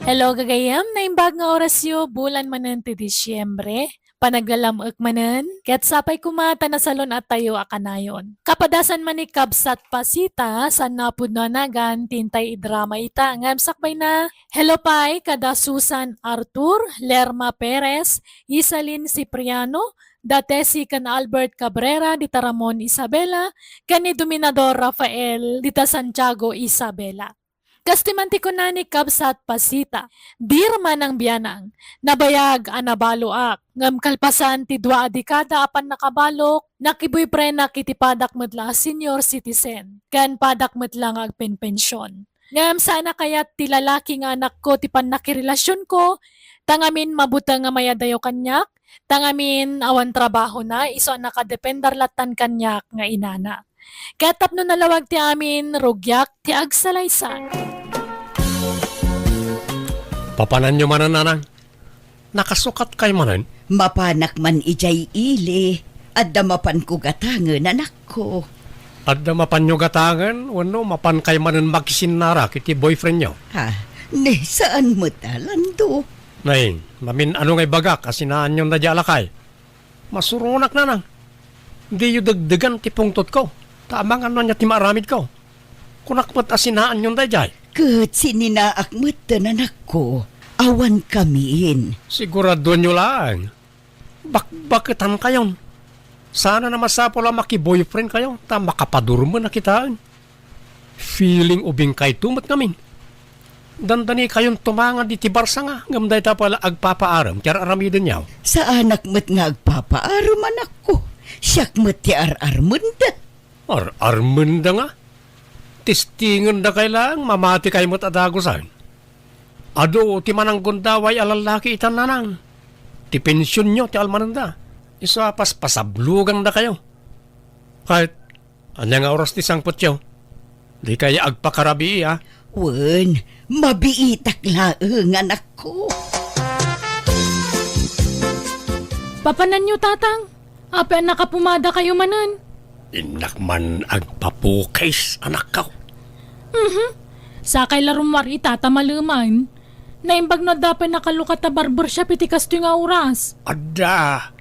Hello gagayam, naimbag nga orasyo, bulan manen ti Disyembre. Panaglalamok manen, ket sapay kumata na salon at tayo akanayon. Kapadasan man ni Kabsat Pasita, sa napudnanagan, tintay idrama ita, ngam sakbay na. Hello pay, kada Susan Arthur, Lerma Perez, Isalin Cipriano, date si kan Albert Cabrera, dita Ramon Isabela, kan ni Dominador Rafael, dita Santiago Isabela. Kastimanti ko na ni Kabsat Pasita, dirman ang biyanang, nabayag anabaloak, ngam kalpasan ti dua dekada apan nakabalok, nakibuy pre nakitipadak medla senior citizen, kan padak medlang agpenpensyon. Ngam sana kayat ti lalaki nga anak ko ti pan nakirelasyon ko, tangamin mabuta nga mayadayo kanyak, tangamin awan trabaho na, iso nakadependar latan kanyak nga inana. Katap no nalawag ti amin, rugyak ti agsalaysan. Papanan nyo manan, nanang. Nakasukat kay manan. Mapanak man ijay ili, at damapan ko gatangan anak ko. At mapan nyo gatangan, wano mapan kay manan magsinara kiti boyfriend nyo. Ha, ne saan mo talando? Nay, mamin ano ngay bagak asinaan nyo na alakay. Masurunak nanang. Hindi yu dagdagan ti pungtot ko. Tamang ano niya ti maaramid ko. Kunakmat asinaan nyo na jay. Kat sininaak mo anak ko, awan kamiin. Sigurado nyo lang. Bakbakitan kayon. Sana na masapo lang maki-boyfriend kayo. Ta makapadurmo na kitaan. Feeling ubing kay tumat namin. Dandani kayon tumangan di tibarsa nga. Ngamday ta pala agpapaaram. Kaya aramidin niyaw. Sa anak mo't nga agpapaaram anak ko, siyak mo't ti ar-armunda. Armanda nga. Tistingan na kailang mamati kayo mo't adagosan. Ado, ti manang gundaway alalaki itan nanang. Ti pensyon nyo, ti almananda. Isa pasablugan na kayo. Kahit, anya nga oras ti sangpot nyo. Di kaya agpakarabi ha. Wen, mabiitak laeng anak ko. Papanan nyo tatang, apa nakapumada kayo manan. Inak man agpapukais anak ka. Sakay larumwar itatamaluman. Naimbag na dapat nakalukat na barbershop iti kasto nga oras. Ada,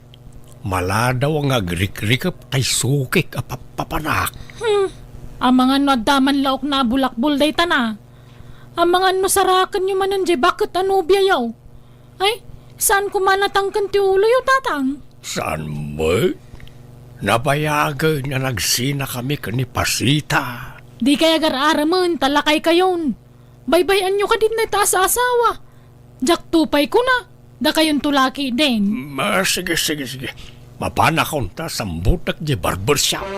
maladaw ang agrik-rikap tay sukik apapapanak. Ang mga nadaman laok na bulakbul day tana. Ang mga no sarakan nyo manan jay bakit ano biyayaw? Ay, saan kumanatangkan ti ulo yung tatang? Saan mo? Nabayagan na nagsina kami kani Pasita. Di kaya gar-araman, talakay kayon. Baybayan nyo ka din na taas asawa. Jak tupay ko na, da kayon tulaki din. Sige. Mapanakon ta sambutak di barbershop.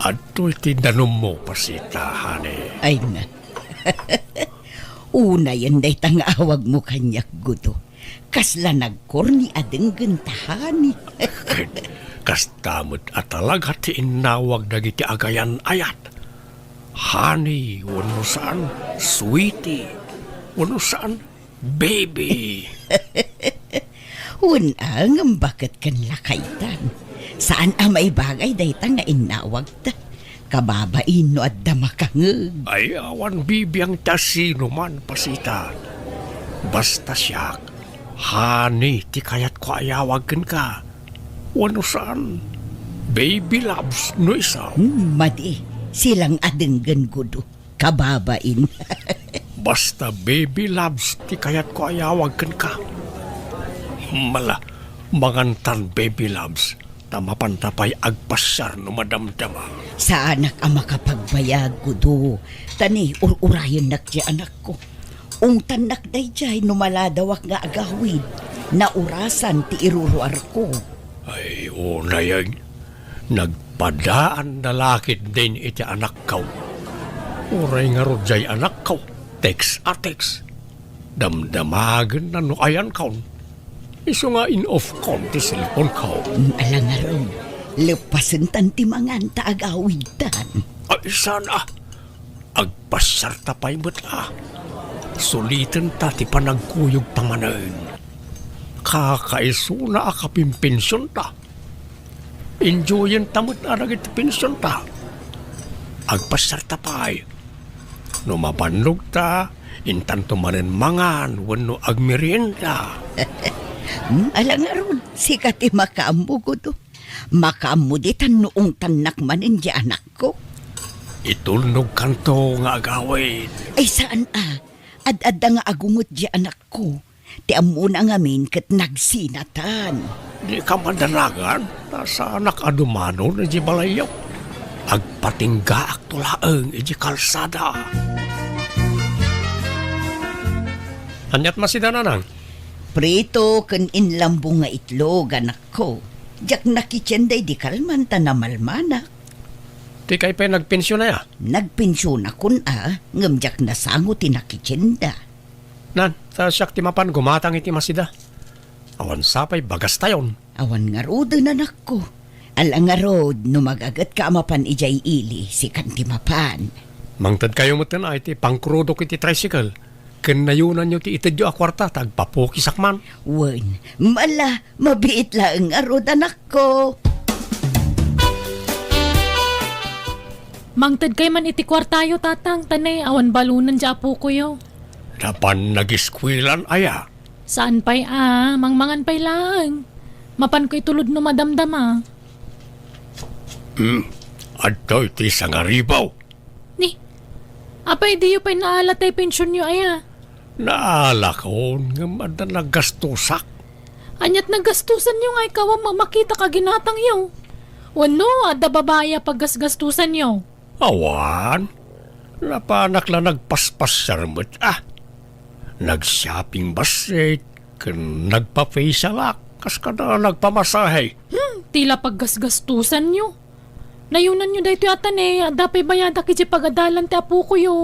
Ato'y tinanong mo, Pasita, honey. Ay na. Una yan day tangawag mo kanyak guto. Kasla nagkorni adeng gentahani. Kastamot at talaga ti inawag dagiti agayan ayat. Honey, wano saan, sweetie, wano saan, baby. Unang bakit kan lakaytan. Saan may bagay day nga inawag ta. Kababain no at damakangag. Ay, awan bibiyang tasino man, Pasita. Basta siya, honey, ti kayat ko ayawagan ka. Wano saan, baby loves no isa. Madi, silang adenggan gudo. Kababain. Basta baby loves, ti kayat ko ayawagan ka. Mangantan baby loves, tamapantapay agpasyar no madamdama. Sa anak ang makapagbayag gudo. Tani, urayon nak di anak ko. Ungtan nak day jay no maladawak nga agawid. Na urasan ti iruruar ko. Ay, una yan. Nagpadaan na lakit din iti anak ko. Uray nga rodyay anak ko. Text a text. Damdamagan na no ayan ko. Iso nga in-off ko ti cellphone ko. Alang nga ron, lepasan tanti mangan taagawidan. Ay, sana. Agpasyar tapay mo't Sulitan ti panagkuyog tamanan. Kakaiso na akapimpensyon ta. Enjoyin tamot na nagit pensyon ta. Agpasyar tapay. No mapanlog ta, intan tumanen mangan, wano agmerienda. Alang aron, sikat makaambo ko to. Makaambo di tan noong tanak manin di anak ko. Itulnog kanto nga agawin. Ay saan Ad-adda nga agungot di anak ko. Ti amo na ngamin kat nagsinatan. Di ka madalagan, nasa anak adumano na di balayaw. Agpatingga ak tulaeng iji kalsada. Anyat masida nanang? Prito kan inlambong nga itlog anak ko. Jak nakitsenday di kalman tanamalmanak. Di kay pa nagpensyon na ya. Nagpensyon akon ngam jak nasango ti nakitsenda. Nan, sa siyak timapan gumatang iti masida. Awan sapay bagas tayon. Awan nga rod anak ko. Alang nga rod, no magagat ka amapan ijay ili, si kantimapan. Mangtad kayo mo na iti pangkrudok iti tricycle. Kanayunan nyo ti itadyo a kwarta, tagpapukisakman. Wen, mala, mabiit lang nga rod anak ko. Mangtad kay man iti kwartayo tatang, tanay awan balunan dya po ko yo. Napan nagiskwilan aya. Saan pa'y mangmangan pa'y lang. Mapan ko itulod no madamdama. Adto iti sangaribaw. Ni, apay di pa'y naalat ay pensyon nyo aya. Naala ko nga nagastusak. Anyat nagastusan nyo nga ikaw ang makita ka ginatang yo. Wano, adda babaya paggasgastusan nyo. Awan, napanak lang nagpaspas sarmot Nag-shopping basit, nagpa-facialak, kas ka na nagpamasahe. Tila paggasgastusan nyo. Nayunan nyo dahito yatan adda pa'y bayada kiji pagadalan ti apo ko yo.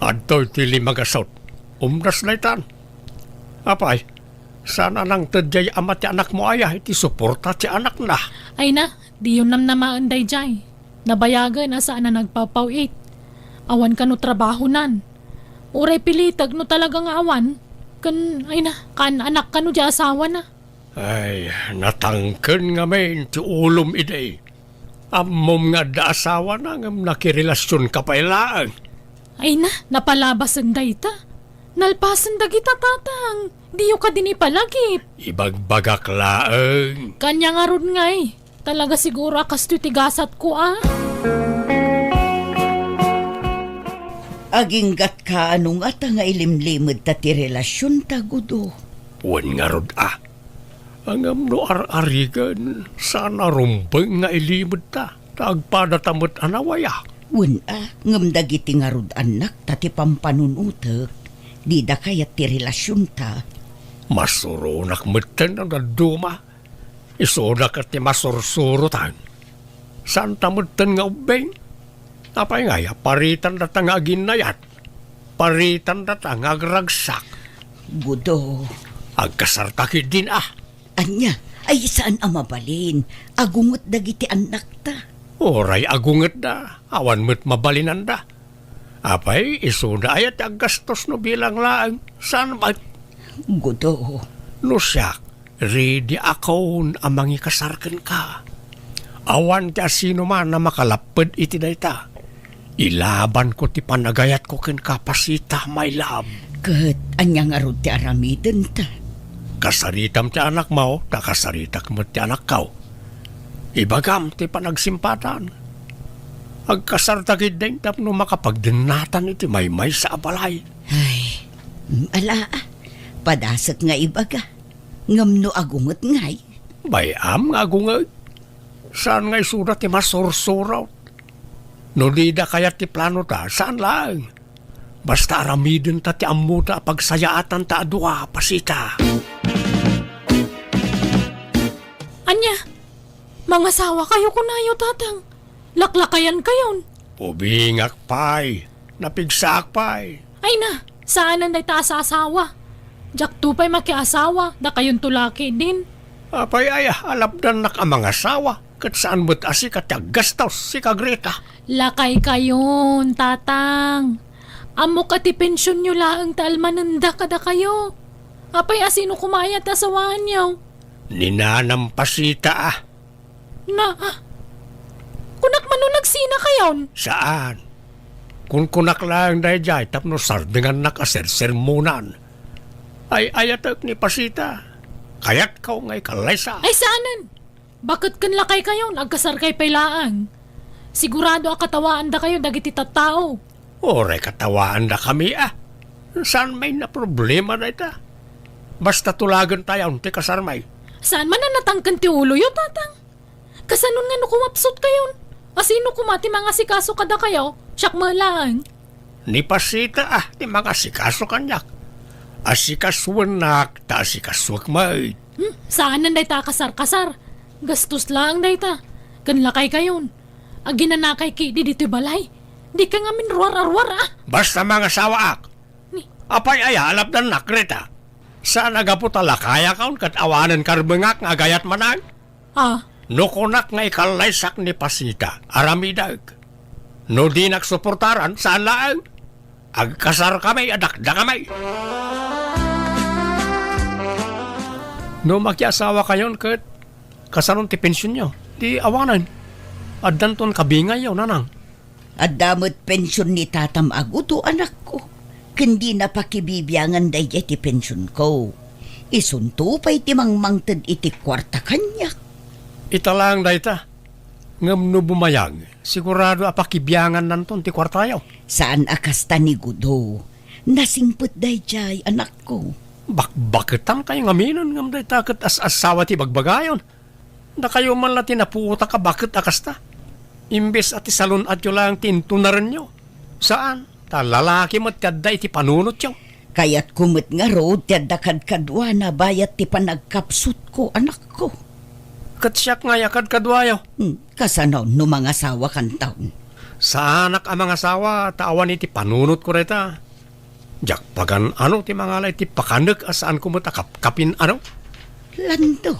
Adto tili magasot, umras na itan. Apay, sana nang tadyay amat ti anak mo aya, iti suporta ti anak na. Ay na, di yun namaan day jay. Nabayagan saan na nagpapawit. Awan ka no trabaho nan. Uray pilitag no talagang awan. Kan anak ka no di asawa na. Ay, natangken nga men ti ulom iday. Amom nga da asawa na nga nakirelasyon ka pa ilaan. Ay na, napalabasan day ta. Nalpasan dagita tatang. Di yung ka din ipalagip. Ibagbagak laeng. Kanya nga ron ngay. Talaga siguro akas tigasat ko Aginggat ka anong ata nga ilimlimod ta ti relasyon ta gudo. Wan nga rod Ang amno ar-arigan, sana rumbeng nga ilimod ta. Tagpadatamot anawaya. Wen ngam dagiti nga rod anak ta ti pampanunutek. Di da kayat ti relasyon ta. Masurunak meten ang naduma. Isunak at ti masursurutan. Saan tamutan nga ubeng? Apay nga ya, paritan data nga ginayat. Paritan data nga agragsak. Gudo. Agkasartakid din Anya, ay saan ang mabalin? Agungot dagiti anak ta. Oray agunget da, awan mo't mabalinan da. Apay, isuna ayat aggastos no bilang laang. Saan ba? Gudo. No siyak, ready ako ang mangikasarkan ka. Awan ti asino man na makalapad iti dayta. Ilaban ko ti panagayat ko ken kapasita, my love. Kat, anya nga rod ti aramiden ta. Kasaritam ti anak mo, takasaritak mo ti anak kaw. Ibagam ti panagsimpatan. Agkasartakid din tapno makapagdinatan iti maymay sa abalay. Ay, padasat nga ibaga. Ngam no agungot ngay. Bayam nga agungay. Saan nga'y surat ti masursuraw? No lida kaya ti plano ta, saan lang? Basta aramidin ta ti ammo ta pagsayaatan ta adwa pasita. Anya, mga sawa kayo kunayo tatang. Laklakayan kayon. Ubingak pay, napigsak pay. Ay na, saan ang ta sa asawa? Jak tupay makiasawa, da kayon tulaki din. Apay ay alapdan nak ang mga asawa. Kat saan mo't asi katyagastos si Kagreta. Lakay kayon, tatang. Amo ka ti pensyon nyo laang talmananda kada kayo. Apay asino kumayat asawahan nyo? Ninanampasita Na, Kunak man no nagsina kayon. Saan? Kung kunak lang dahil jay, tapno sardingan nakasersermonan. Ay ayatak ni Pasita. Kayat kau ngay kalaysa. Ay saanan? Bakit kan lakay kayon? Agkasar kay pailaang. Sigurado akatawaan da kayo dagiti tattao. Oray katawaan na kami Saan may na problema na ita? Basta tulagan tayo, ti kasarmay. Saan man na natangkan ti ulo yo, tatang? Kasanon nga no kumapsot kayon? Asino kumati mga sikaso kada kayo? Siyak malang. Ni Pasita ti mga sikaso kanyak. Asikaswanak, ta asikaswak may. Saan nanday ta kasar-kasar? Gastos lang day ta. Kanlakay kayon. Aginanakay ki di dito balay. Di ka nga minruar-arwar Basta mga sawaak. Apay ay halap na nakrita. Saan agapo talakaya kaon kat awanan karbengak nga gayat manang? Nukunak nga ikalaysak ni Pasita, aramidag. No di nagsuportaran, saan laang? Agkasar kami, adakda kami. No makiasawa kayon kat kasaron ti pensyon nyo, di awanan. Adanton kabingay yaw, nanang. At damot pensyon ni tatam aguto anak ko. Kundi napakibibiyangan day iti pensyon ko. Isunto pa iti mangmangtad iti kwarta kanyak. Italang dayta. Ngam no bumayag, sigurado apakibiyangan nanton ti kwartayaw. Saan akasta ni Gudo? Nasingput day jay anak ko. Bakitang tayo ngaminan ngam dayta kat as-asawa ti bagbagayon. Na kayo man lang tinaputa ka bakit akasta. Imbes at isalon at yun lang tintunaran nyo. Saan? Ta lalaki mo't kadda iti panunot yun. Kaya't kumot nga road tiyadakad kadwa na bayat ti panagkapsut ko anak ko. Katsyak nga yakad kadwayo. Kasanaw no mga asawa kan taon. Sa anak ang mga asawa, tawan iti panunot ko reta. Jak pagan ano ti mga lay ti pakanek asaan ko kapin ano? Lando.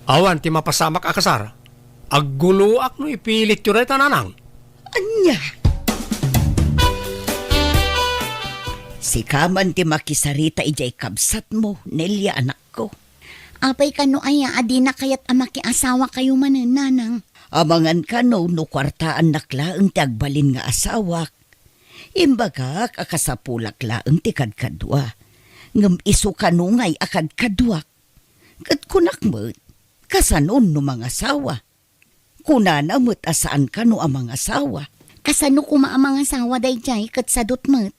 Awan ti mapasamak akasar. Agguluak no ipilit yun reta nanang. Anya. Si Kaman ti makisarita ijay kabsat mo, Nelia anak ko. Apay kano aya, adi na kayat amaki asawa kayo manen, nanang. Amangan ka no kwartaan nakla ang tagbalin nga asawak. Imbagak akasapulak laang ti kadkadwa. Ngam iso kanungay akad kadwak. Kat kunak mo't, kasanon no mga asawa. Kunana mo't asaan ka no ang mga asawa. Kasano kuma ang mga asawa day jay kat sadot met.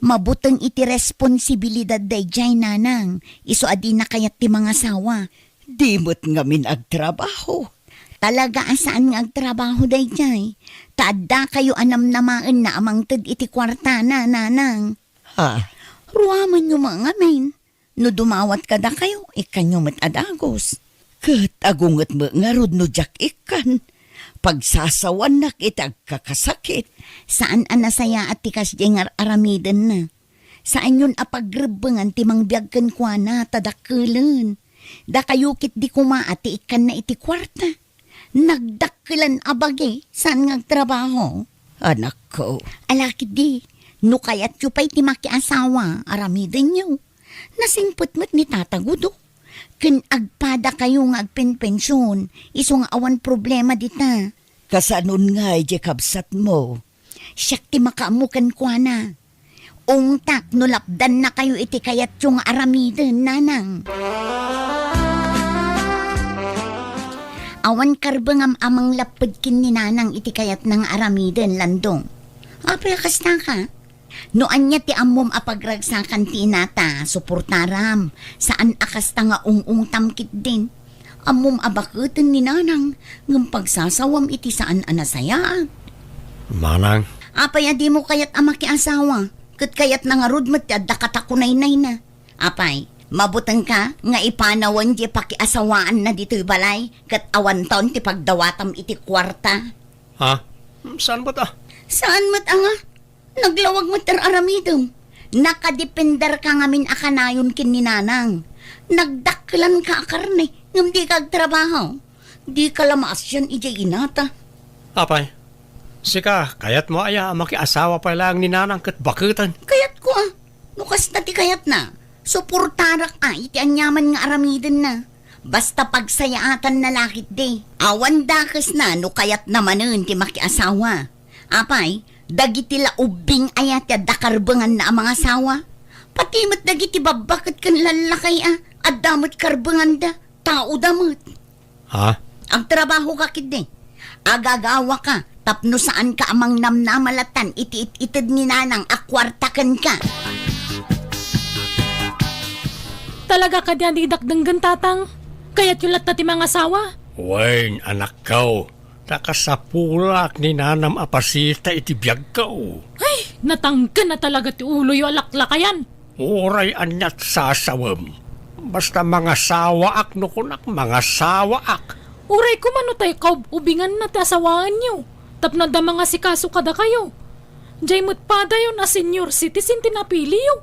Mabutang iti responsibilidad day jay, nanang. Iso adi na kayat ti mga asawa. Di mo't ngamin agtrabaho. Talaga asaan nga agtrabaho day jay. Taadda kayo anam namaan na amang tad iti kwarta na, nanang. Ha? Ruaman nyo mga men. No dumawat kada kayo, ikanyo met adagos. Kat agungat mo nga rod no jak ikan. Pagsasawan na kitag kakasakit. Saan anasaya at tikas jengar aramiden na? Saan yun apagrebengan timang biyagkan kwa na tadakulan? Da kayukit di kumaati ikan na iti kwarta. Nagdakulan abagi, saan ngagtrabaho? Anak ko. Alakit di, no kayat yu pa'y timaki asawa, aramiden nyo. Nasingput mo't ni tatagudo. Ken agpada kayo nga agpenpensyon, iso nga awan problema dita. Kasanon nga ije kabsat mo. Siyak ti makaamukan kwa na. Ungtak no lapdan na kayo iti kayat yung aramiden, nanang. Awan karbangam amang lapad kin ni nanang iti kayat ng aramiden, landong. Apre kasta ka? Noan niya ti ammom apagragsakan ti inata, suportaram, saan akasta nga ung tamkit din. Ammom abakutin ni nanang, ng pagsasawam iti saan anasaya. Manang. Apay adi mo kayat amaki asawa, kat kayat nangarod mo ti adda katakunay-nay na. Apay, mabutang ka nga ipanawan di pakiasawaan na dito'y balay, kat awan taon ti pagdawatam iti kwarta. Ha? Saan ba ta? Saan mat anga? Naglawag mo aramidom. Nakadepender ka ngamin akanayon kin ni nanang. Nagdaklan ka akarne, ngam di kag trabaho. Di ka lamas yan ijay inata. Apay, sika, kayat mo aya makiasawa pa lang ni nanang kat bakutan. Kayat ko Nukas na ti kayat na. Suportarak iti anyaman nga aramiden na. Basta pagsayaatan na lakit de. Awan dakas na no kayat namanen ti makiasawa. Apay, dagiti laubing ayat ya dakarbangan na ang mga asawa. Pati mat dagiti babakit kan lalakay at damot karbangan da. Tao damot. Ha? Ang trabaho ka kid agagawa ka. Tapno saan ka amang namnamalatan iti-ititid ni nanang akwartakan ka. Talaga ka diyan didakdanggan tatang. Kaya't yulat na ti mga asawa. Wain, anak ko. Nakasapulak ni nanam apasita iti biyag ko. Ay, natangkan na talaga ti ulo yung alaklakayan. Uray anyat sasawam. Basta mga sawaak no kunak, mga sawaak. Uray ko mano tayo kaubingan na ti asawaan niyo. Tapno da mga sikaso kada kayo. Diyay mo't pada yun na senior citizen tinapili yun.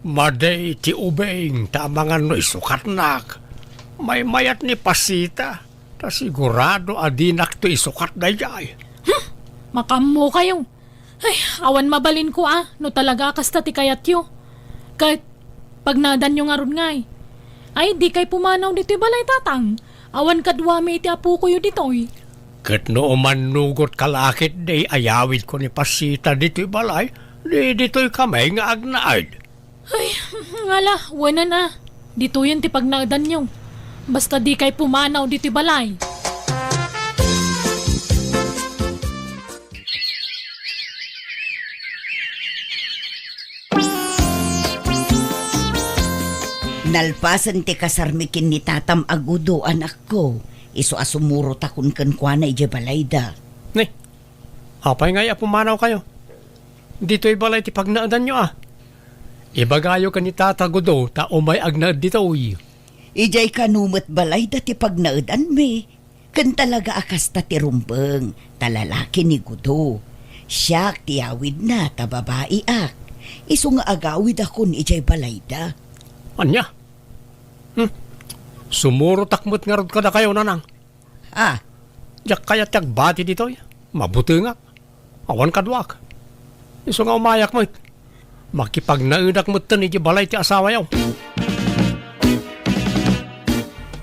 Maday ti ubeng, tamangan no isukatnak. May mayat ni pasita. Ta sigurado adinak to isukat na jay. Makamo kayo. Ay, awan mabalin ko no talaga kasta ti kayat yo. Kahit pag nadan yung aron ngay. Ay, di kay pumanaw dito balay tatang. Awan kadwami iti apo ko yun ditoy. Kat no manugot kalakit day ayawid ko ni pasita dito'y balay, di dito'y kamay nga agnaad. Ay, ngala, wala na. Dito yun ti pagnadan nyo. Basta di kay pumanaw dito balay. Nalpasan ti kasarmikin ni tatam agudo anak ko. Iso asumuro takun kan kwa na ije balayda. Ni, apay nga pumanaw kayo. Dito'y balay ti pagnaadan nyo Ibagayo ka ni tatagudo, ta umay agnaad dito'y. Ijay kanumot balayda ti pagnaadan me. Kan talaga akas ta ti rumbeng, talalaki ni gudo. Siyak ti awid na ta babae ak. Iso nga agawid ako ni ijay balayda. Anya? Sumuro takmot nga rod ka na kayo nanang. Diyak kaya tiyak bati dito'y. Mabuti nga. Awan kadwak. Iso nga umayak mo makipagnaudak mo tan iti balay ti asawa yaw.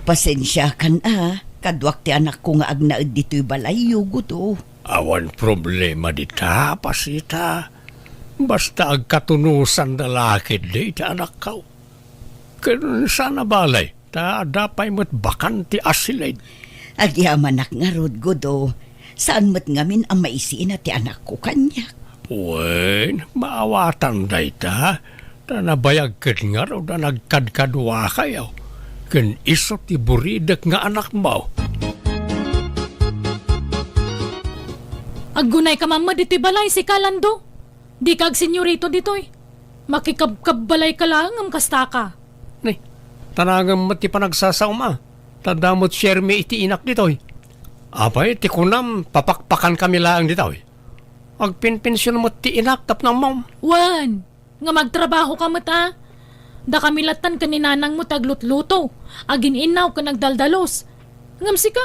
Pasensya kan kadwak ti anak ko nga agnaed dito'y balay yugudo. Awan problema dita, pasita. Basta agkatunusan na lakit di ti anak ka. Kaya sana balay, ta dapay mo't bakanti asilid. Agyaman nak nga rod gudo. Saan mo't ngamin ang maisiin na ti anak ko kanyak? Wen, maawatan day ta. Ta nabayag kat nga raw na nagkadkadwa kayo. Kan iso ti buridak nga anak mo. Aggunay ka mama dito'y balay si Kalando. Di kag senyorito dito'y. Makikabbalay ka lang ang kasta ka. Ni, tanangam mati pa nagsasauma. Tadamot share me iti inak dito'y. Apay, ti kunam, papakpakan kami lang dito'y. Agpinpensyon mo ti inak tap ng mom. Wan, nga magtrabaho ka mata. Da kami latan ka ni nanang mo taglutluto. Agin inaw ka nagdaldalos. Ngamsi ka,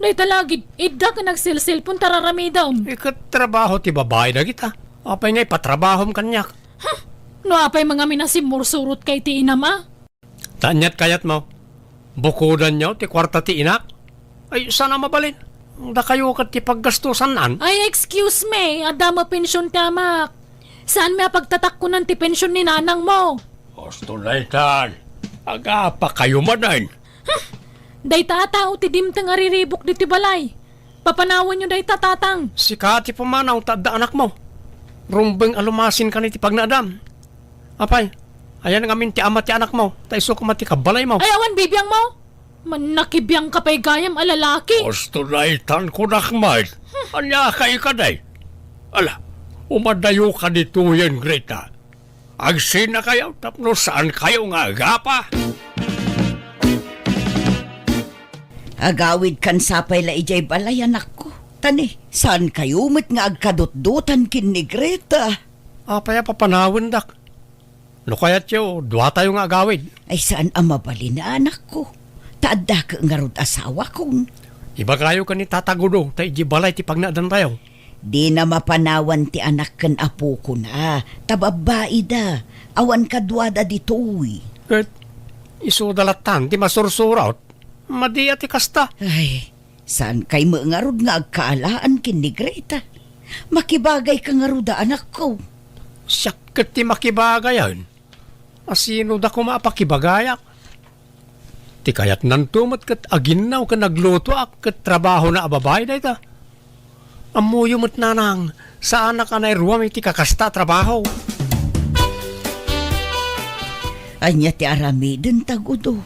day talagid, idda ka nagsilsilpon tararamidam. Ikat trabaho ti babae na kita. Apay ngay patrabahom kanyak. No apay mga minasimursurot kay ti inama. Tanyat kayat mo. Bukudan nyo ti kwarta ti inak. Ay, sana mabalin. Da kayo kat ti paggastusan nan. Ay, excuse me, adama pensyon tamak. Saan may pagtatakkunan ti pensyon ni nanang mo? Gusto na itan. Aga pa kayo manan. Day tatao ti dimtang ariribok di ti balay. Papanawan nyo day tatatang. Si Kati pumanaw tadda anak mo. Rumbeng alumasin ka ni ti pagnadam. Apay, ayan ang amin ti ama ti anak mo. Taiso kumati kabalay mo. Ay, awan bibiyang mo. Manakibiyang kapay gayam alalaki. Gusto na itan ko nakmay. Anya kayo ka day. Ala, umadayo ka dito yan, Greta. Agsin na kayo, tapno saan kayo nga agapa? Agawid kan sapay la ijay balay anak ko. Tani, saan kayo met nga agkadot-dotan kin ni Greta? Apaya papanawin dak. No kaya't yo, dua tayo nga agawid. Ay saan ang mabali na anak ko? Taadda ka nga rod asawa kong. Iba kayo ka ni tatagudo, tayo di balay ti pagnadan tayo. Di na mapanawan ti anak kan apo ko na. Tababae da. Awan kadwada ditoy. Kat, iso dalatan, ti masursurat. Madi ati kasta. Ay, saan kay mo nga rod nga agkaalaan kin ni Greta? Makibagay ka nga rod anak ko. Siyakat ti makibagayan. Asino da ko mapakibagayak? Ti kayat nantumat kat aginaw ka nagluto ak kat trabaho na ababay da ita. Amuyo mo't nanang, saan na ka na iruwam iti kakasta trabaho? Anya ti aramiden tagudo.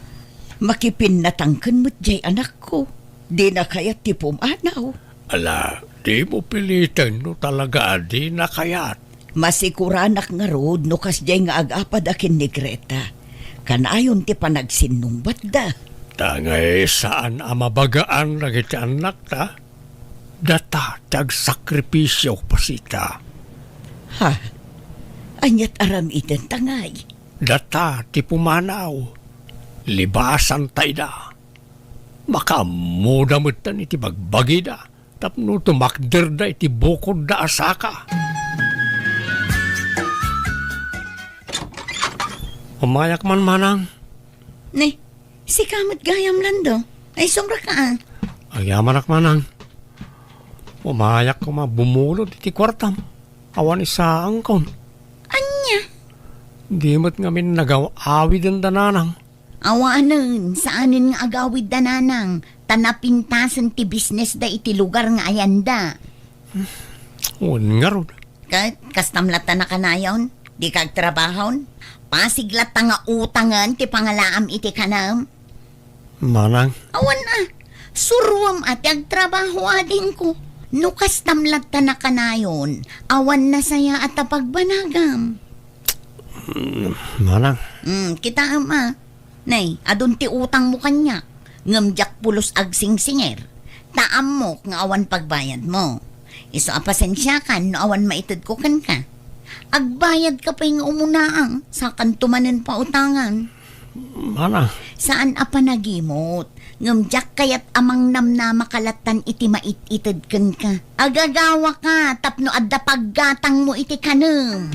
Makipin natangkan mo't jay anak ko. Di na kayat ti pumanaw. Ala, di mo pilitin no talaga di na kayat. Masikuranak nga rod no kasjay nga agapad akin ni Greta. Kanayon ti panagsinumbat da. Tangay saan amabagaan lagi ti anak ta? Data tagsakripisyo pasita. Ha? Anyat aramiden tangay. Data ti pumanaw. Libasan tayo da. Makamuda mo iti bagbagi da. Tapno tumakder da iti bukod da asaka. Umayak man manang. Ne, si kamot gayam lando. Ay, sombra ka. Ayaman ak manang. Umayak ko bumulod iti kwartam. Awan isa angkon. Anya? Di mo't ngamin nagaw-awid ang dananang. Awanan, saanin nga agawid dananang. Tanapintasan ti business da iti lugar nga ayanda. Un nga rod. Kastamlatan na kanayon? Di kag trabahon? Pasiglat nga utangan ti pangalaam iti kanam? Manang. Awan na. Suruam at agtrabaho adin ko. No kastamlatan na kanayon, awan na saya at apagbanagam. Manang. Kita ama. Nay, adun ti utang mo kanya. Ngamjak pulos agsingsinger. Taam mo nga awan pagbayad mo. Iso apasensya kan no awan maitid ko kan ka. Agbayad ka pa yung umunaang sa kantumanan pa utangan. Manang. Saan apa nagimot? Ngamjak kayat amang namna makalatan iti mait-itid kan ka. Agagawa ka tapno adda paggatang mo iti kanam.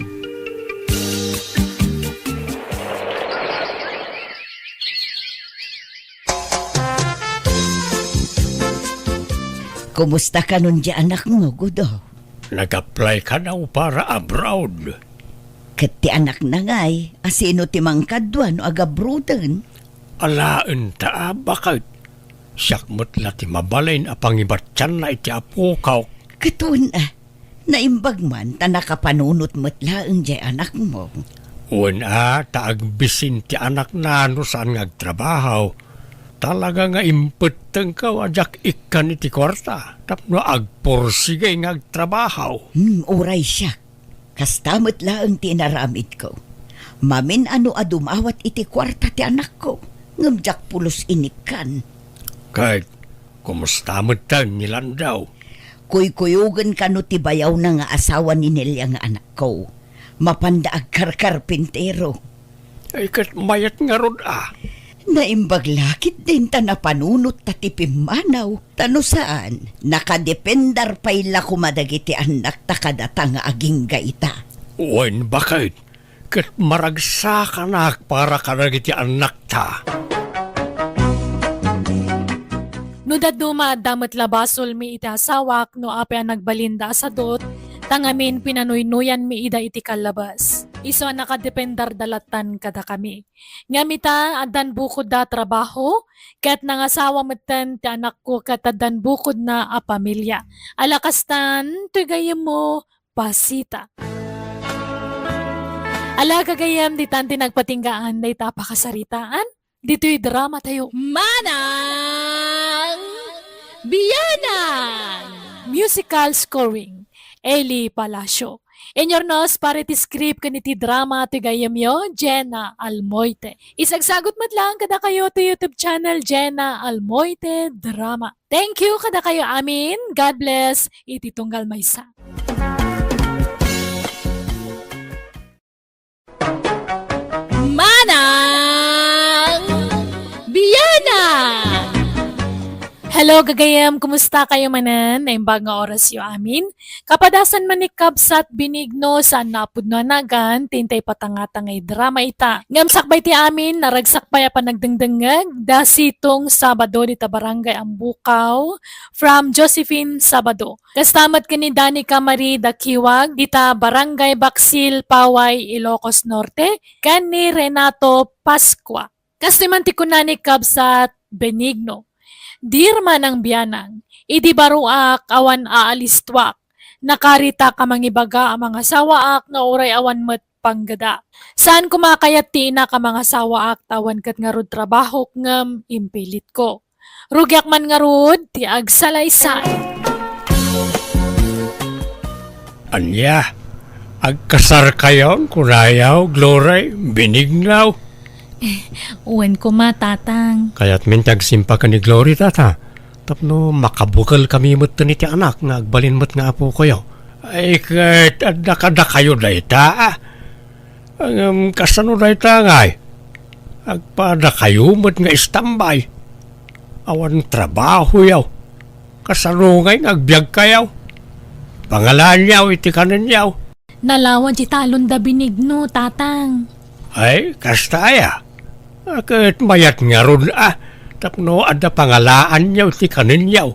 Kumusta ka nun di anak mo, Gudo? Nag-apply ka daw para abroad. Kat ti anak na ngay, asino ti mangkadwan o agabrudan. Alaan ta bakit? Siyak mo't lati mabalain apang ibatyan na iti apukaw. Katun naimbag man ta nakapanunot mo't laeng di anak mo. Una, taagbisin ti anak na no saan ngagtrabaho. Talaga nga impeteng ka wajak ikan iti kwarta. Tapno agporsigay ngagtrabaho. Uray siya. Kastamot laeng ti naramid ko. Mamin ano adumawat iti kwarta ti anak ko. Ngamjak pulos inikan. Kahit, kumusta mo tan nilan daw? Kuy-kuyugan ka no ti bayaw na nga asawa ni Nelia nga anak ko. Mapandaag karkarpintero. Ay kat mayat nga rod Naimbag lakit din ta napanunot ta ti pimanaw. Tano saan? Nakadependar payla kumadagiti anak ta kadata nga aging gaita. Uwan bakit? Kat maragsa ka na para ka nagiti anak ta. No daduma damat labasol mi iti asawak no apya nagbalinda sa dot, tangamin pinanuynuyan mi ida iti kalabas. Iso nakadependar dalatan kada kami. Ngamita adan bukod da trabaho, kat nangasawa matan ti anak ko kat adan bukod na a pamilya. Alakastan, tuyagayam mo, pasita. Ala kagayam di tanti nagpatinggaan na itapakasaritaan. Dito'y drama tayo. Manang Biyanan! Musical scoring. Eli Palacio. Enyornos para ti script kaniti drama ti gayam yo, Jenna Almoite. Isagsagot mat lang kada kayo to YouTube channel Jenna Almoite Drama. Thank you kada kayo amin. God bless. Iti tunggal maysa. Manang Biyanan! Hello Hello, gagayam. Kumusta kayo manan? Naimbag nga oras yo amin. Kapadasan man ni Kabsat Benigno sa napud no anagan, tintay patangatangay drama ita. Ngamsakbay ti amin, naragsakbay pa nagdengdengag, dasitong Sabado dita barangay Ambukaw, from Josephine Sabado. Kastamat ka ni Danica Marie Dakiwag, dita barangay Baksil, Paway, Ilocos Norte, kan ni Renato Pascua. Kastimanti ko na ni Kabsat Benigno. Dirman ang biyanang, idi baruak awan aalistwak, nakarita ka mangibaga ang mga sawaak nga oray awan met panggada. Saan kumakayat ti ina ka mga sawaak tawan kat nga rod trabaho ngem impilit ko. Rugyak man nga rod ti agsalaysay. Anya, agkasar kayon, kunayaw, glory, binignaw. Uwan ko matatang. Kaya't mintag simpa ka ni Glory tata. Tapno makabukal kami mo't ni ti anak nga agbalin mo't nga apo kayo. Ay kahit adakada kayo da ita. Ang kasano da ita ngay. Agpada kayo mo't nga istambay. Awan trabaho yaw. Kasano ngay agbyag kayaw. Pangalan yaw iti kanan yaw. Nalawan ti talon da Benigno, tatang. Ay kastaya. Kahit mayat nga ron tapno adda pangalaan yaw ti kanin yaw.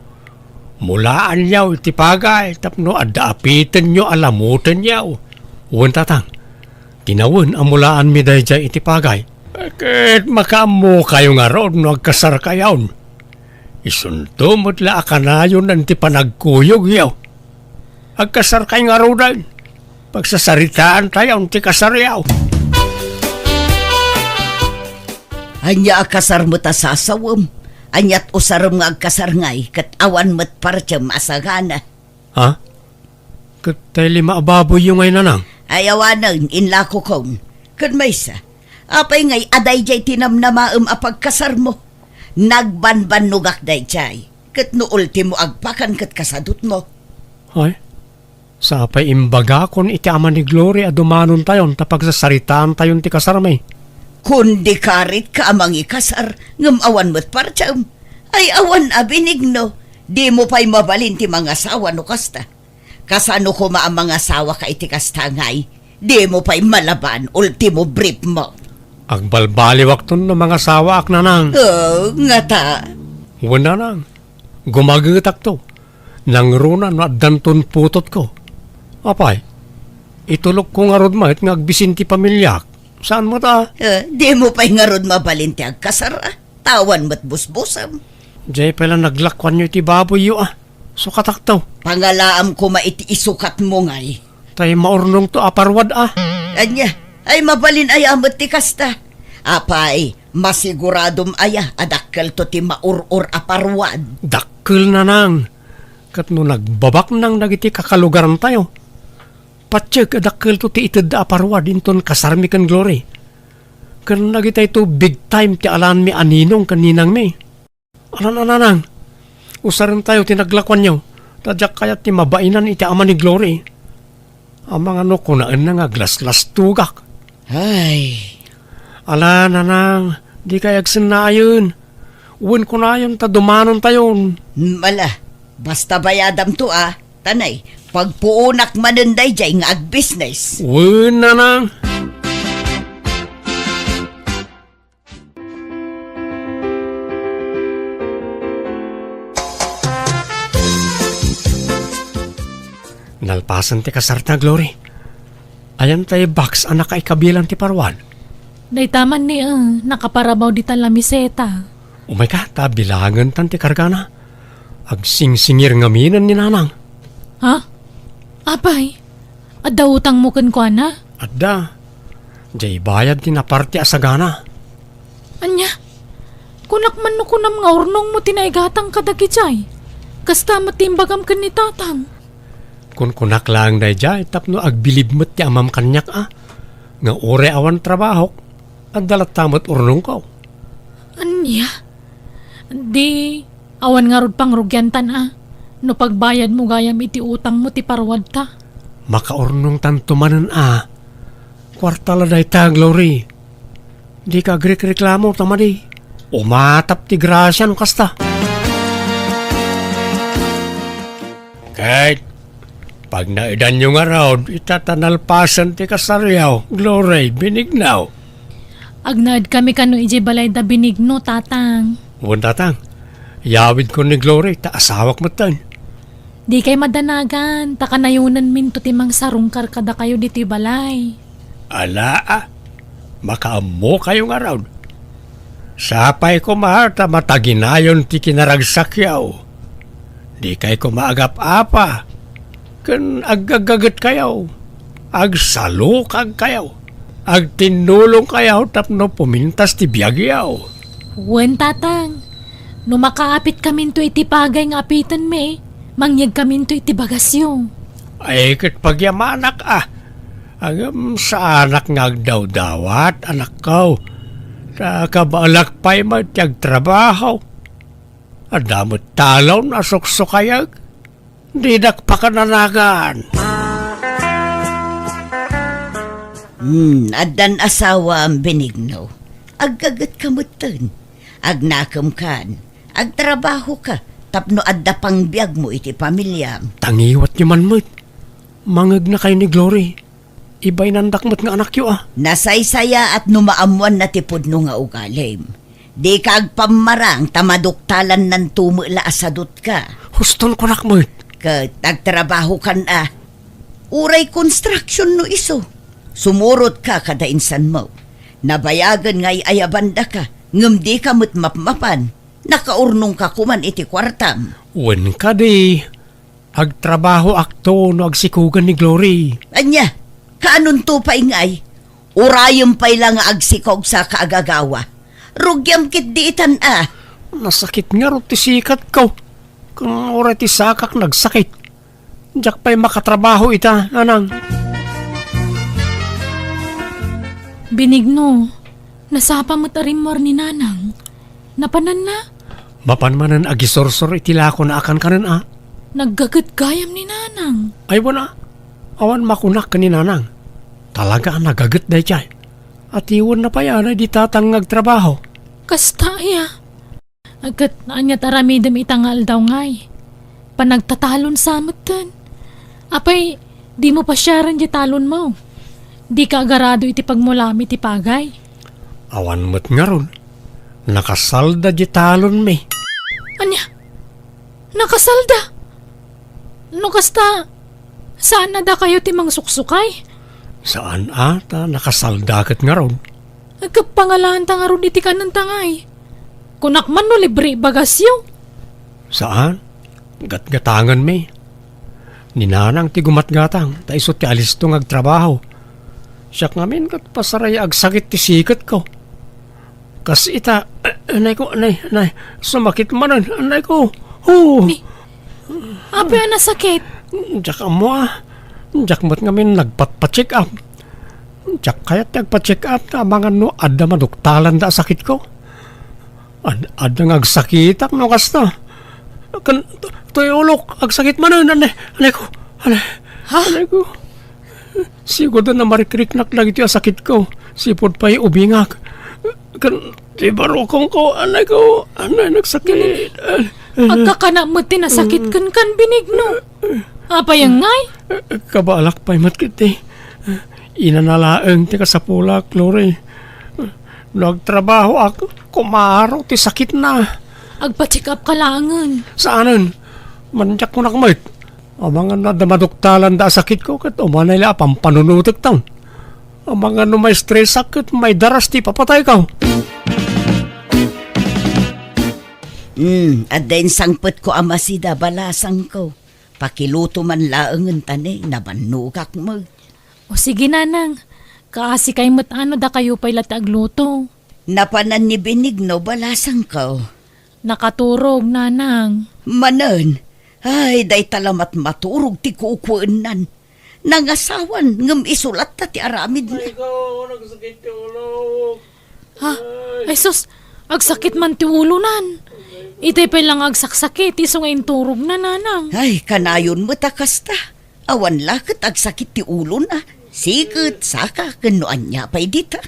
Mulaan yaw ti pagay, tapno adda apitin nyo alamutin yaw. Uwan tatang, tinawin ang mulaan mi dayjay iti pagay. Kahit makaamo kayo nga ron no agkasar kayaw. Isunto mo't la akanayon ang ti panagkuyog yaw. Agkasar kayo nga ron dahil. Pagsasaritaan tayo ang ti kasar yaw. Anya akasar mo ta sasawam. Anyat usaram nga agkasar ngay, kat awan mo't partyam asagana. Ha? Katay lima ababoy yung ngay nanang. Ayawanan, inlako kong. Kad may sa, apay ngay aday jay tinamnamaam apagkasar mo. Nagbanban nugak day jay. Kat no ultimo agpakan kat kasadut mo. Ay, sa apay imbaga kon iti ama ni Glory adumanon tayon tapag sasaritaan tayon ti kasarmay. Kundi karit ka amang ikasar, ngam awan mo't partyam. Ay awan Benigno, di mo pa'y mabalin ti mga sawa no kasta. Kasano ko ang mga sawa ka iti kasta ngay, di mo pa'y malaban, ultimo brief mo. Agbalbaliwak ton no mga sawa ak nanang. Oh, nga ta. Wala nang. Gumagitak to. Nang runa no danton putot ko. Apay, itulog ko nga rod mahit nga agbisinti pamilyak. Saan mo ta? Di mo pa'y nga rod mabalin ti agkasar tawan mo't busbusam. Jay pala naglakwan nyo iti baboy yo So kataktaw. Pangalaam ko maiti isukat mo ngay. Tay maurnong to aparwad Anya, ay mabalin ay amot ti kasta. Apay, masiguradom aya adakkel to ti maurur aparwad. Dakkel na nang. Kat no nagbabak nang nagiti kakalugaran tayo. Patseg adakkel to ti ited da aparwad inton kasarmi kan Glory. Kan nagitay to big time ti alan mi aninong kaninang mi. Anan. Usarin tayo tinaglakwan nyo. Tadyak kayat ti mabainan iti ama ni Glory. Ang mga no kunaan na nga glas-glas tugak. Ay, Ala nanang, di kayag sinayon. Uwan ko na yun, tadumanon tayon. mala, basta bayadam to Tanay, pagpuunak manunday jay nga ag-business. Uwan nanang. Nalpasan ti kasarta, Glory. Ayan tayo box anak ay kabilang ti parwan. Daitaman ni nakaparabaw di talamiseta. Umay ka, bilangan tan ti kargana. Agsingsingir ngaminan ni nanang. Ha? Apay, adda utang mo kan ko na? Adda, jay bayad ti naparte asagana. Anya, kunak man no kunam nga urnong mo tinaigatang kadagijay. Kasta matimbagam kan ni tatang. Kun kunak lang day jay, tapno agbilib mo't ti amam kanyak Nga ore awan trabaho, at dalat tamot urnong ko. Anya? Di, awan nga rod pang rugyantan No pagbayad mo gayam iti utang mo ti parwad ta. Makaurnong tantumanan Kwartala day ta, Glory. Di ka agrik-reklamo tamadi. Umatap ti grasya no kasta. Kahit pag naidan nyo nga raw, itatanalpasan ti kasaryaw, Glory, binignaw. Agnaad kami kano ije balay da binigno, tatang. Huwag tatang, yawid ko ni Glory, taasawak mo tan. Di kay madanagan, takanayunan min to timang sarungkar kada kayo diti balay. Ala, makaamo kayo nga raw. Sapay ko maharta mataginayon ti kinaragsakyaw. Di kay ko maagap-apa. Kan agagagat kayaw. Agsalukag kayaw. Agtinulong kayaw tapno pumintas ti biyagyaw. Wen, tatang. No makaapit kamin to iti pagay nga apitan me, mangyag kamin to iti bagasyo. Ay kat pagyamanak Agam sa anak nga agdaw-dawat, anak ko. Sa kabalak pa'y matyag trabaho. Adamot talaw na suksukayag. Di nakpakananagan. Adan asawa ang Benigno. Aggagat kamutan. Agnakam kan. Agtrabaho ka. Tapno adda pang biyag mo iti pamilya. Tangiwat niyo man mo't. Mangag na kayo ni Glory. Iba'y nandakmat nga anak yo Nasaysaya at numaamuan na tipod no nga ugalim. Di ka agpamarang tamaduktalan ng tumula asadot ka. Hustol ko nakmo't. Kat nagtrabaho kan Uray construction no iso. Sumurot ka kada insan mo. Nabayagan nga'y ayabanda ka. Ngam di ka mo't mapmapan. Nakaurnong ka kuman iti kwartam. Wen ka di. Agtrabaho akto no agsikugan ni Glory. Anya, kaanon to pa ingay? Urayom pa'y lang agsikog sa kaagagawa. Rugyam kit di itan Nasakit nga ro ti sikat ko. Kung oras ti sakak nagsakit. Diyak pa'y makatrabaho ita, anang. Binigno, nasapa mo tarimor ni nanang. Napanan na, Mapanmanan agisorsor itilako na akan kanan naggagat gayam ni nanang. Ay wala. Awan makunak ka ni nanang. Talaga ang nagagat na chay. At iwan na pa yan ay di tatang nagtrabaho. Kasta iya. Agkat naanya taramidam itangal daw ngay. Panagtatalon sa amatan. Apay, di mo pa siya rin di talon mo. Di ka agarado iti pagmulami ti pagay. Awan mo't nga ron. Nakasalda di talon me. Anya? Nakasalda? No kasta, saan na da kayo timang suksukay? Saan ata nakasaldakat nga ron? Nagkapangalaan ta nga ron iti kanan tangay. Kunakman no libre bagasyo. Saan? Gatgatangan me. Ninanang ti gumatgatang, ta isot ti alis to ngagtrabaho. Siyak ngamin kat pasaray agsakit ti sikat ko. Kas ita, anay ko, anay, sumakit manan, anay ko. Ape na sakit. Diyak mo Diyak mo't ngamin nagpat-check up. Diyak kaya't nagpa-check up na mga no, ada maduktalan da sakit ko. Ada ngagsakitak no kasta. Tuyulok, agsakit manan, anay ko. Anay ko. Siguro na marikriknak lang ito ang sakit ko. Sipod pa'y ubingak. Di barokong ko, anay ko. Anay, nagsakit. Agkakana mo tinasakit kan Binigno. Apayang ngay? Kabalak pa'y matkiti. Inanalaang ti kasapulak, Glory. Nagtrabaho ako, kumaro, ti sakit na. Agpa-check up ka langan. Saanan? Manjak ko nakamait. Ang mga nadamaduktalan da sakit ko, kat umanay la pampanunutik taon. Ang mga no may stress sakit, may daras ti papatay ka. At din sangpet ko amasida balasang ko. Pakiluto man laangan tani, nabanugak mo. O sige nanang, kaasi kay matano da kayo pa'y latagluto. Napanan ni Benigno balasang ko. Nakaturog nanang. Manan, ay day talamat maturog ti kukuenan. Nangasawan ngem isulat ta ti aramid na. Nagsakit ti ulo. Ha? Ay sus, agsakit man ti ulunan. Itay pa lang agsaksakit, iso ngayon turog na nanang. Ay, kanayon mo takasta. Awan lakit agsakit ti ulo na. Sikit, saka, kanuan niya pa'y dita.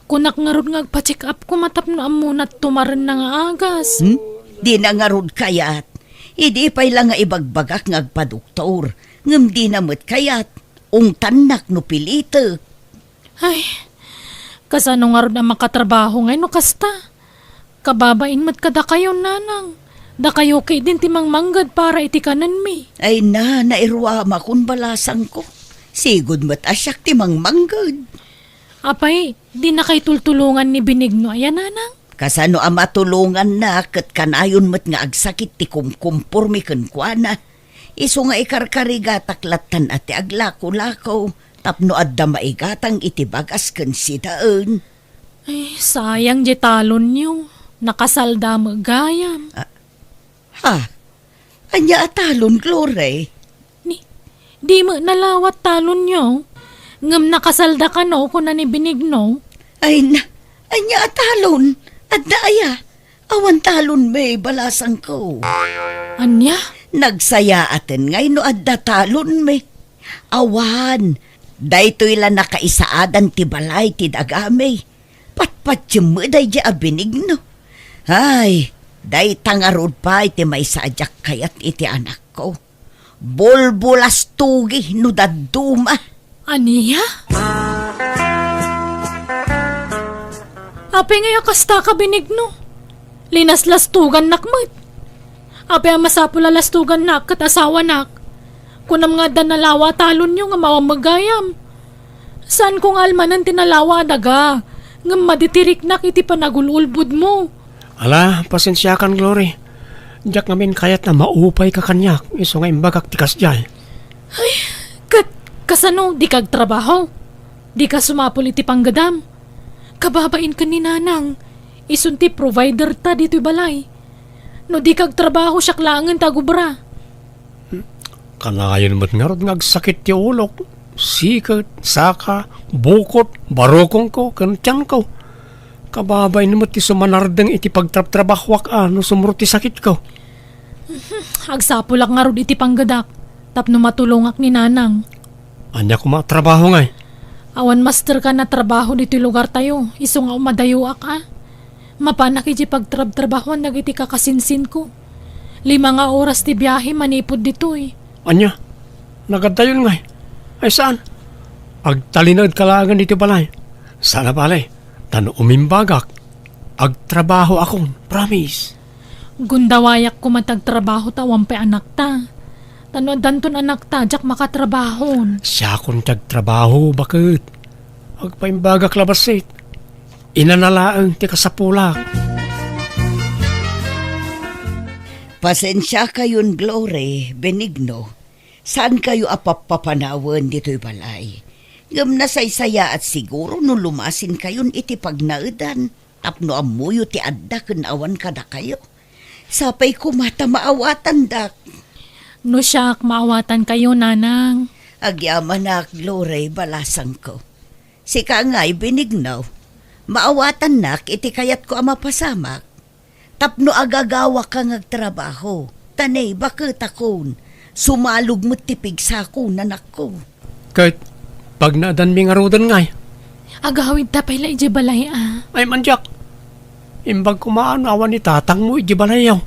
Kunak nga ron nga agpa-check up ko matap na amunat tumaran na nga agas. Di na nga rod kayat. Idi pa'y lang nga ibagbagak nga agpadoktor. Ngam di namot kayat. Tanak no pilite. Ay, kasano nga ron ang makatrabaho ngay no kasta. Kababain mat kada kayo nanang. Da kayo kay din timang manggad para iti kanan mi. Ay na, nairwama kun balasang ko. Sigod mat asyak timang manggad. Apay, di na kay tultulungan ni Benigno ayan nanang. Kasano ang matulungan na kat kanayon mat nga agsakit ti kumkumpor mi kenkwana. Iso nga ikarkariga taklatan ati aglako-lako. Tapno adda maigatang iti bagas ken sidaan. Ay, sayang di talon niyo. Nakasalda mo gayam. Ha? Anya atalon, Glory? Di mo nalawat talon niyo. Ngam nakasalda ka no kung ni Benigno. Ay na, anya atalon. Adda aya. Awan talon may balasang ko. Anya? Nagsaya atin ngay no adda talon may. Awan. Daytoy la nakaisaadan ti balay ti dagame. Patpat yung mo day di Benigno. Ay, day tangarod pa iti may sadyak kayat iti anak ko. Bolbolas tugi no daduma. Aniya? Ape nga kasta ka Benigno. Linas lastugan nakmat. Ape ang masapula lastugan nak kat asawa nak. Kunam nga danalawa talon nyo nga mawamagayam. Saan kong almanan tinalawa daga? Nga maditirik nak iti panagululbud mo. Ala, pasensya kan, Glory. Diyak ngamin kayat na maupay ka kanyak. Iso nga imbagak tikas jay. Kasano, di kag trabaho? Di ka sumapol iti panggadam? Kababain ka ni nanang. Isunti provider ta dito'y balay. No di kag trabaho siya klangan tagubra. Kanayon mo't nga rod ngagsakit ti ulok. Sikat, saka, bukot, barokong ko, kantyan ko. Kababay naman ti sumanardang iti pagtrap-trabahwak no sumurot ti sakit ko. Agsapulak nga rod iti panggadak. Tapno matulungak ni nanang. Anya ko matrabaho ngay. Awan master ka na trabaho dito'y lugar tayo. Iso nga umadayo ka. Mapanak iti pagtrab-trabahoan nagiti kakasinsin ko. 5 nga oras ti biyahe manipod dito'y. Anya, nagadayon ngay. Ay saan? Agtalinad kalangan dito balay. Sana balay. Tano umimbagak. Agtrabaho akong, promise. Gundawayak ko matagtrabaho tawang pe anak ta. Tano danton anak ta, jak makatrabahon. Siya akong tagtrabaho, bakit? Agpaimbagak labasit. Inanalaang ti kasapulak. Pasensya kayon, Glory, Benigno. Saan kayo apapapanawan dito'y balay? Ngam na saysaya at siguro no lumasin kayon iti pagnaudan. Tapno amuyo ti adda ken awan kada kayo. Sapay kumata maawatan dak. No siyak, maawatan kayo nanang. Agyaman na, Glory, balasang ko. Si Kangay, Benigno. Maawatan nak, iti kayat ko ama pasamak. Tapno agagawa kang agtrabaho. Tanay, bakit akon? Sumalog mo tipig sa ako, nanak ko. Kahit pag naadan mi nga rodan ngay. Agawid tapay la iji balay Ay manjak. Imbag kumaan awan ni tatang mo iji balayaw.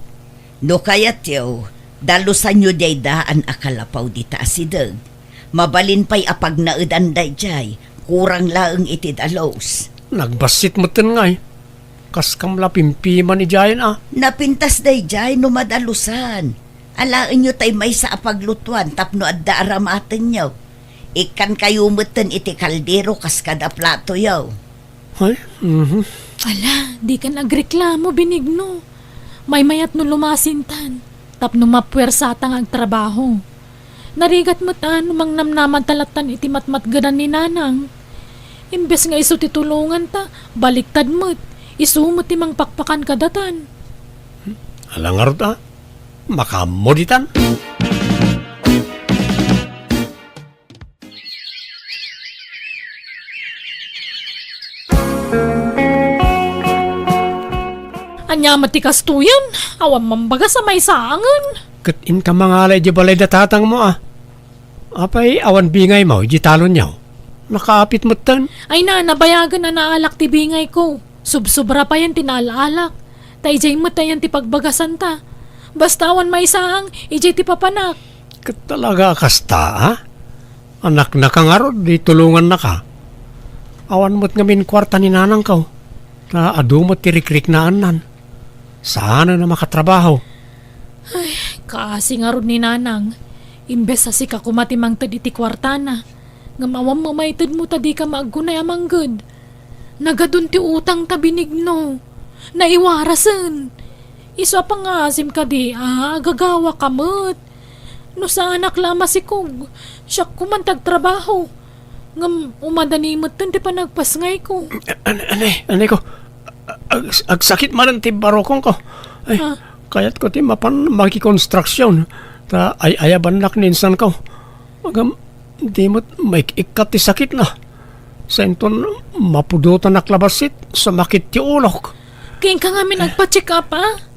No kayat yaw, dalusan nyo day daan akalapaw di taasideg. Mabalin pa'y apag naudan day jay, kurang laeng iti dalos. Nagbasit mo tin ngay. Kas kamla pimpiman ni Jayan Napintas day jay no madalusan. Alaan nyo tay may sa apaglutuan tapno adda aramaten nyo. Ikan kayo mutin iti kaldero kas kada plato yaw. Ay, Ala, di ka nagreklamo, Benigno. May mayat no lumasintan. Tapno mapwersatang agtrabaho. Narigat mo tan, mang namnaman talatan iti matmatgadan ni nanang. Imbes nga iso titulungan ta, baliktad mo't. Isumot timang pakpakan kadatan. alangarot makamoditan. Anya matikas tuyan, awan mambaga sa may saangan. Katin ka mga alay di balay da tatang mo Apay awan bingay mo, di talon niyaw. Nakaapit mo tan. Ay na, nabayagan na naalak ti bingay ko. Subsubra pa yan tinaalak. Tayjay mo tayan ti pagbagasan ta. Bastawan may isang, ijay ti papanak. Talaga kasta, ha? Anak na kang arod, di tulungan na ka. Awan mo't ngamin kwarta ni nanang ka. Na adumot tirikrik na anan. Sana na makatrabaho. Kaasi nga ron ni nanang. Imbes sa sika kumatimang tadi ti kwartana. Ngamawam mamaytad mo tadi ka maagunay amang good. Nagadun ti utang tabinig no. Naiwarasan. Iso pa nga asim ka di gagawa ka mo't. No sa anak lama si Kog. Siya kumantag trabaho. Ngam umadani mo't ti pa nagpasngay ko. Anay ko. Agsakit man ang tibarokong ko. Ay, kayat ko ti mapan makikonstruksyon. Ta ay ayaban nak ninsan ko. Magam, di mo't may ikat ti sakit na. Senton mapudutan naklabasit sa makit ti ulok. Kain ka nga nagpa-check up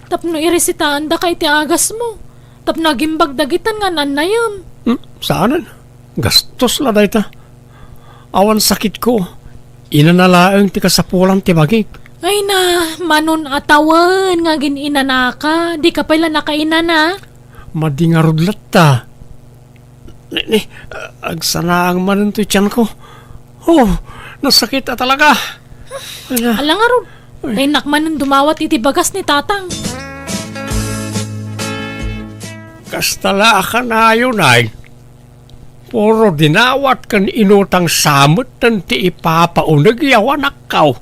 Tapno iresitaan da kay ti agas mo. Tapno nagimbag dagitan nga nanayam. Saanan? Gastos la dayta. Awan sakit ko. Inanalaang ti kasapulan ti bagik. Ay na, manon atawan nga gininanaka. Di ka pala nakainana. Madingarudlat ta. Agsanaang manon to tiyan ko. Oh, nasakit talaga. Alang nga ron. Ay nakmanon dumawat iti bagas ni tatang. Kastala ka na yun ay. Puro dinawat kan inutang samot tan ti ipapaunag yawan akaw.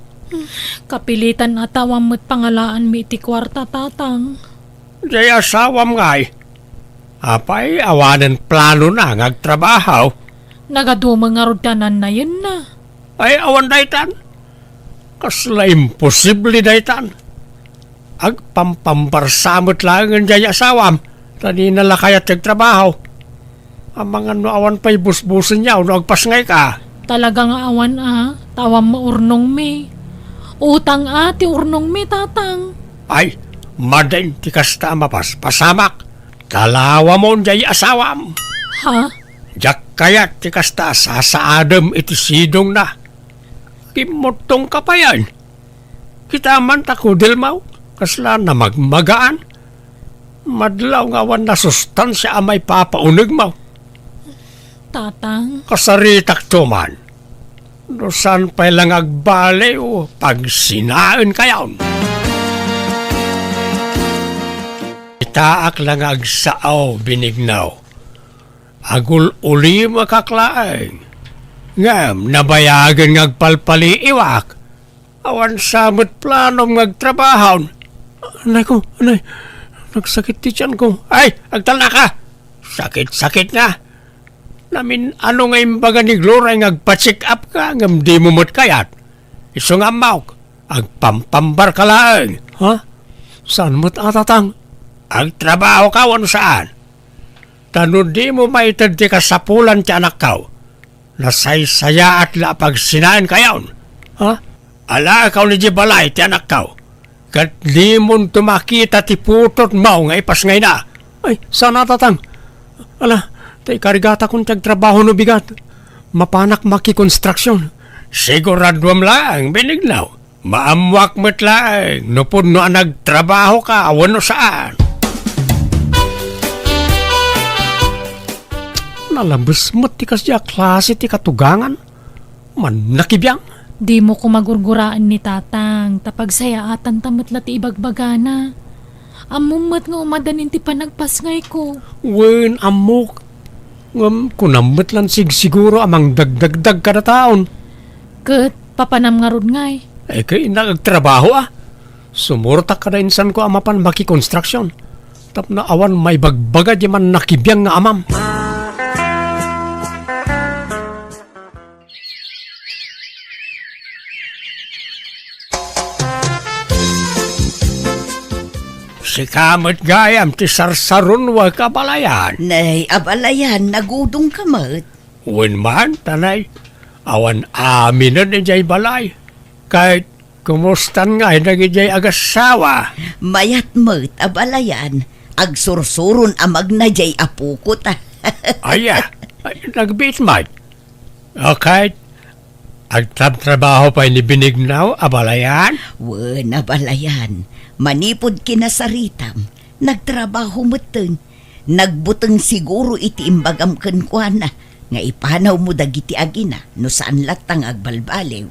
Kapilitan atawam mo't pangalaan mi iti kwarta tatang. Di asawam ngay. Apay awanan plano na ngagtrabaho. Nagadumang nga ron tanan na yun na. Ay awan daytan. Kasla imposible daytan. Agpampambarsamot lang ang jay asawam. Tani nalakayat nagtrabaho. Ang mga no awan pa'y busbusin niya o agpasngay ka. Talaga nga awan tawam mo urnong mi. Utang ti urnong mi tatang. Ay, madain ti kasta mapas pasamak. Kalawa mo jay asawam. Ha? Jak kayat ti kasta sasaadam iti sidong na. Kimotong ka pa yan. Kita man takudil mau. Kasla na magmagaan. Madlaw nga awan na sustansya amay papaunig mo. Tatang? Kasaritak to man. No saan pa lang agbale o pagsinaan kayaon. Itaak lang agsaaw binignaw. Agul uli makaklaeng. Ngam, nabayagan ngagpalpali iwak. Awan samot planom ngagtrabahon. Anay ko, anay. Nagsakit ti tiyan ko. Ay, agtal na ka. Sakit-sakit na. Namin ano nga imbaga ni Gloria ngagpa-check up ka ngam di mo mo't kayat. Iso nga mauk. Agpampambar ka lang. Ha? Saan mo't atatang? Agtrabaho ka wano saan? Tanod di mo maitad ti kasapulan ti anak kaw. Nasaysaya at lapag sinaan kayaon. Ha? Ala ikaw ni Jibalay ti anak kaw. Kat di mo tumakita ti putot mo nga ipas ngay na. Ay, sana tatang? Ala, tay karigata kong tagtrabaho no bigat. Mapanak makikonstruksyon. Siguradwam lang, binignaw. Maamwak mo't lang. Nupod no nagtrabaho ka, awan no saan. Nalabas mo't ti kasya klase ti katugangan. Man nakibiyang. Di mo ko magurguraan ni tatang. Tapag sayaatan tamot la ti ibagbagana. Amumot nga umadanin ti panagpasngay ko. Wen amok. Ngam kunamot lang siguro amang dagdagdag kada taon. Kat papanam nga ron ngay. Eh kay nagtrabaho Sumurta ka na insan ko amapan makikonstruksyon. Tap na awan may bagbaga di man nakibiyang nga amam. Si kamot gayam ti sarsaron wa kabalayan. Nay, abalayan, nagudong kamat. Wen man, tanay. Awan amin na ni jay balay. Kahit kumustan nga nagijay agasawa. Mayat mat, abalayan, agsursurun amag na jay apukot Aya, nagbit man. Okay. Agtrabaho pa ni binignaw, abalayan. Wen, abalayan, manipod kinasaritam, Nagtrabaho moten. Nagbuteng siguro iti imbagam ken kuana nga ipanaw mo dagiti agina no saan latang agbalbalew.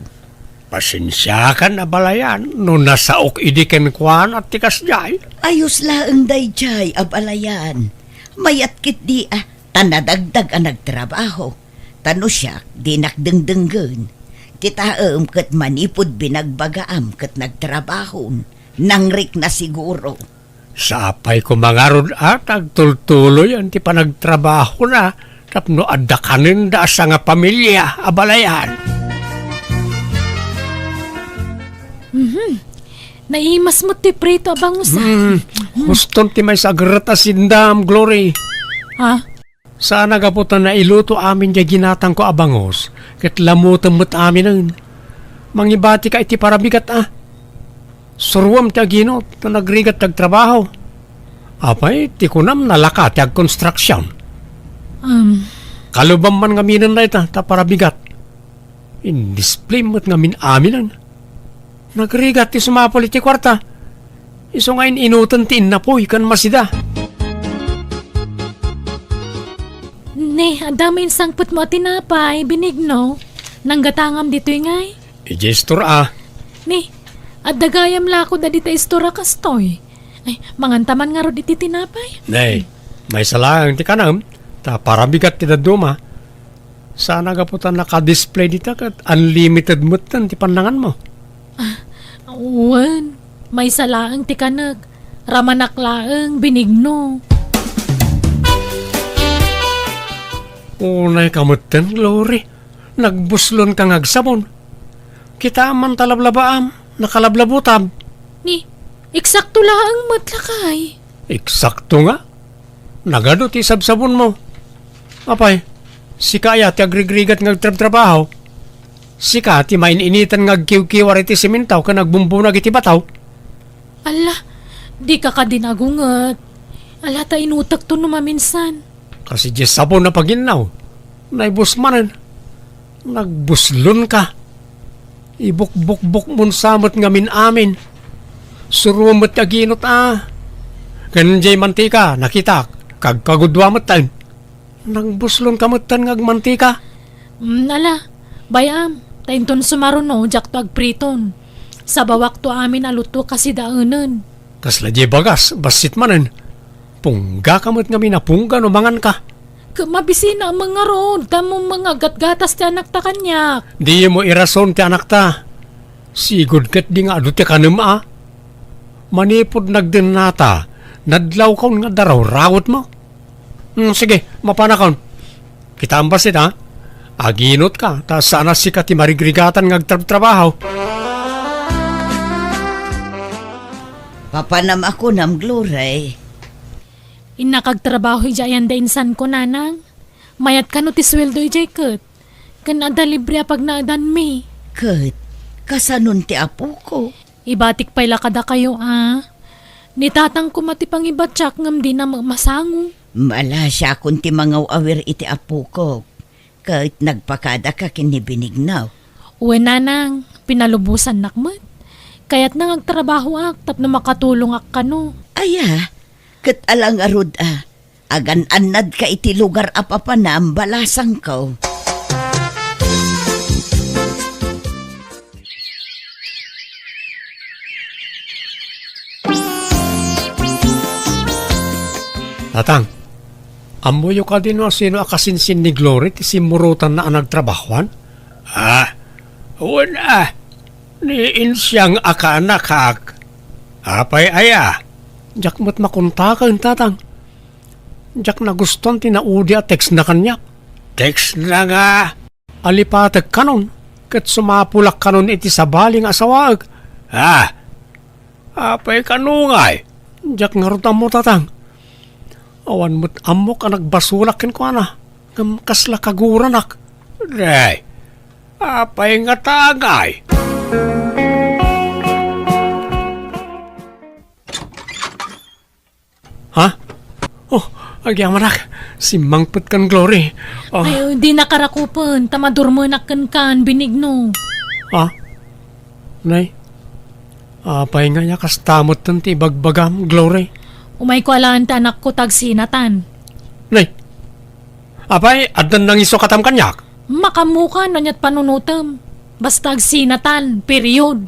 Pasensya ka na balayan no nasaok idiken kuan at tikas jay. Ayos laeng dayjay abalayan. Mayat kit di tanadagdag ang nagtrabaho. Tano siya di nakdengdenggen. Kita ket manipod binagbagaam ket nagtrabahon. Nangrik na siguro. Sapay ko mangarod at agtultuloy ang ti panagtrabaho na tapno adakanin da sa nga pamilya abalayan. Naimas mo ti prito abang usa. Guston ti may sagrata sindam, Glory. Ha? Saan nagaputan na iluto amin di ginatang ko abangos ket lamutan mo't amin nun. Mangibati ka iti parabigat Suruam ti aginot na nagrigat tagtrabaho. Apay, ti kunam nalaka ti agkonstruksyon. Kalubam man ngaminan na ita, ta parabigat. In-display mo't ngamin aminan. Nagrigat ti sumapol iti kwarta. Iso ngayon inutan ti inapoy kan masida. Ne, adamay sangput mo tinapay, binigno. Nanggatangam dito'y ngay. Ijestor Ne, at dagayam lako da dita istora kastoy. Ay, mangantaman nga ro diti tinapay. Nay, may salang ti kanam, ta parabigat ti daduma. Sana gaputan naka-display dita kat unlimited mutan ti panangan mo. Uwan, may salaang ti kanag. Ramanaklaang binigno. Unay kamutan, Glory. Nagbuslon kang agsabon. Kita man talablabaam, nakalablabutab. Ni, eksakto laang matlakay. Eksakto nga. Nagado ti sabsabon mo. Apay, si kaya ti agrigrigat ngagtrabaho. Si ka ti main-initan ngagkiw-kiwar iti simintaw ka nagbumbunag iti bataw. Ala, di ka kadinagungat. Ala ta inutak to numaminsan. Kasi di sabon na paginaw. Naibusmanan. Nagbuslon ka. Ibuk-buk-buk mon samot ngamin amin. Surumot aginot Kanjay mantika, nakita. Kagkagudwa matan. Nagbuslon ka matan ngagmantika. Ala, bayam. Tainton sumaruno, jak to agpriton. Sa bawak to amin aluto kasi daanan. Kasla di bagas, basit manan. Pungga kamot nga minapungga no mangan ka. Mabisina ang mga road, tamo mga gatgatas ti anak ta kanyak. Di mo irason ti anak ta. Sigod kat di nga adu ti kanam Manipod nagdenata, nadlaw kaun nga daraw, rawot mo. Sige, mapanakon. Kita ang basit Aginot ka, ta sana si ka ti marigrigatan ngagtrabaho. Papanam ako nam Glory. Inakagtrabaho ijayan da insan ko nanang. Mayat ka no ti sweldo ijay kat. Kan ada libre pag naadan mi. Ket, kasanon ti apo ko. Ibatik pa'y lakada kayo Nitatang ko matipang ibatsak ngam di na masango. Mala siya kung ti mga awir iti apo ko. Ket nagpakada ka kinibinignaw. Uwe nanang, pinalubusan nakmat. Kaya't nang agtrabaho tap na makatulong ak kano. Aya, ket alang arud agan anad ka iti lugar apapa na ang balasang ko. Tatang, amoyo ka din sino akasinsin ni Glory ti simurutan na nagtrabahuan? Wala. Niin siyang akanakak. Apay aya. Diyak mo't makuntakan, tatang. Diyak na guston tinaudi at text na kanya. Text na nga. Alipatag kanon. Kat sumapulak kanon iti sabaling asawag. Apay kanungay. Diyak nga rutam mo, tatang. Awan mo't amok ang nagbasulakin ko Ngam kasla kaguranak. Day. Apay nga tagay. Agyamanak, si Mangput kan Glory. Ay, di nakarakupan, tamadurmanak kan binigno. Nay, apay nga niya kastamot tan ti bagbagam, Glory. Umay ko alaan ti anak ko tagsinatan. Nay, apay, adan nang iso katam kanyak. Makamuka na niya't panunutam. Basta agsinatan, period.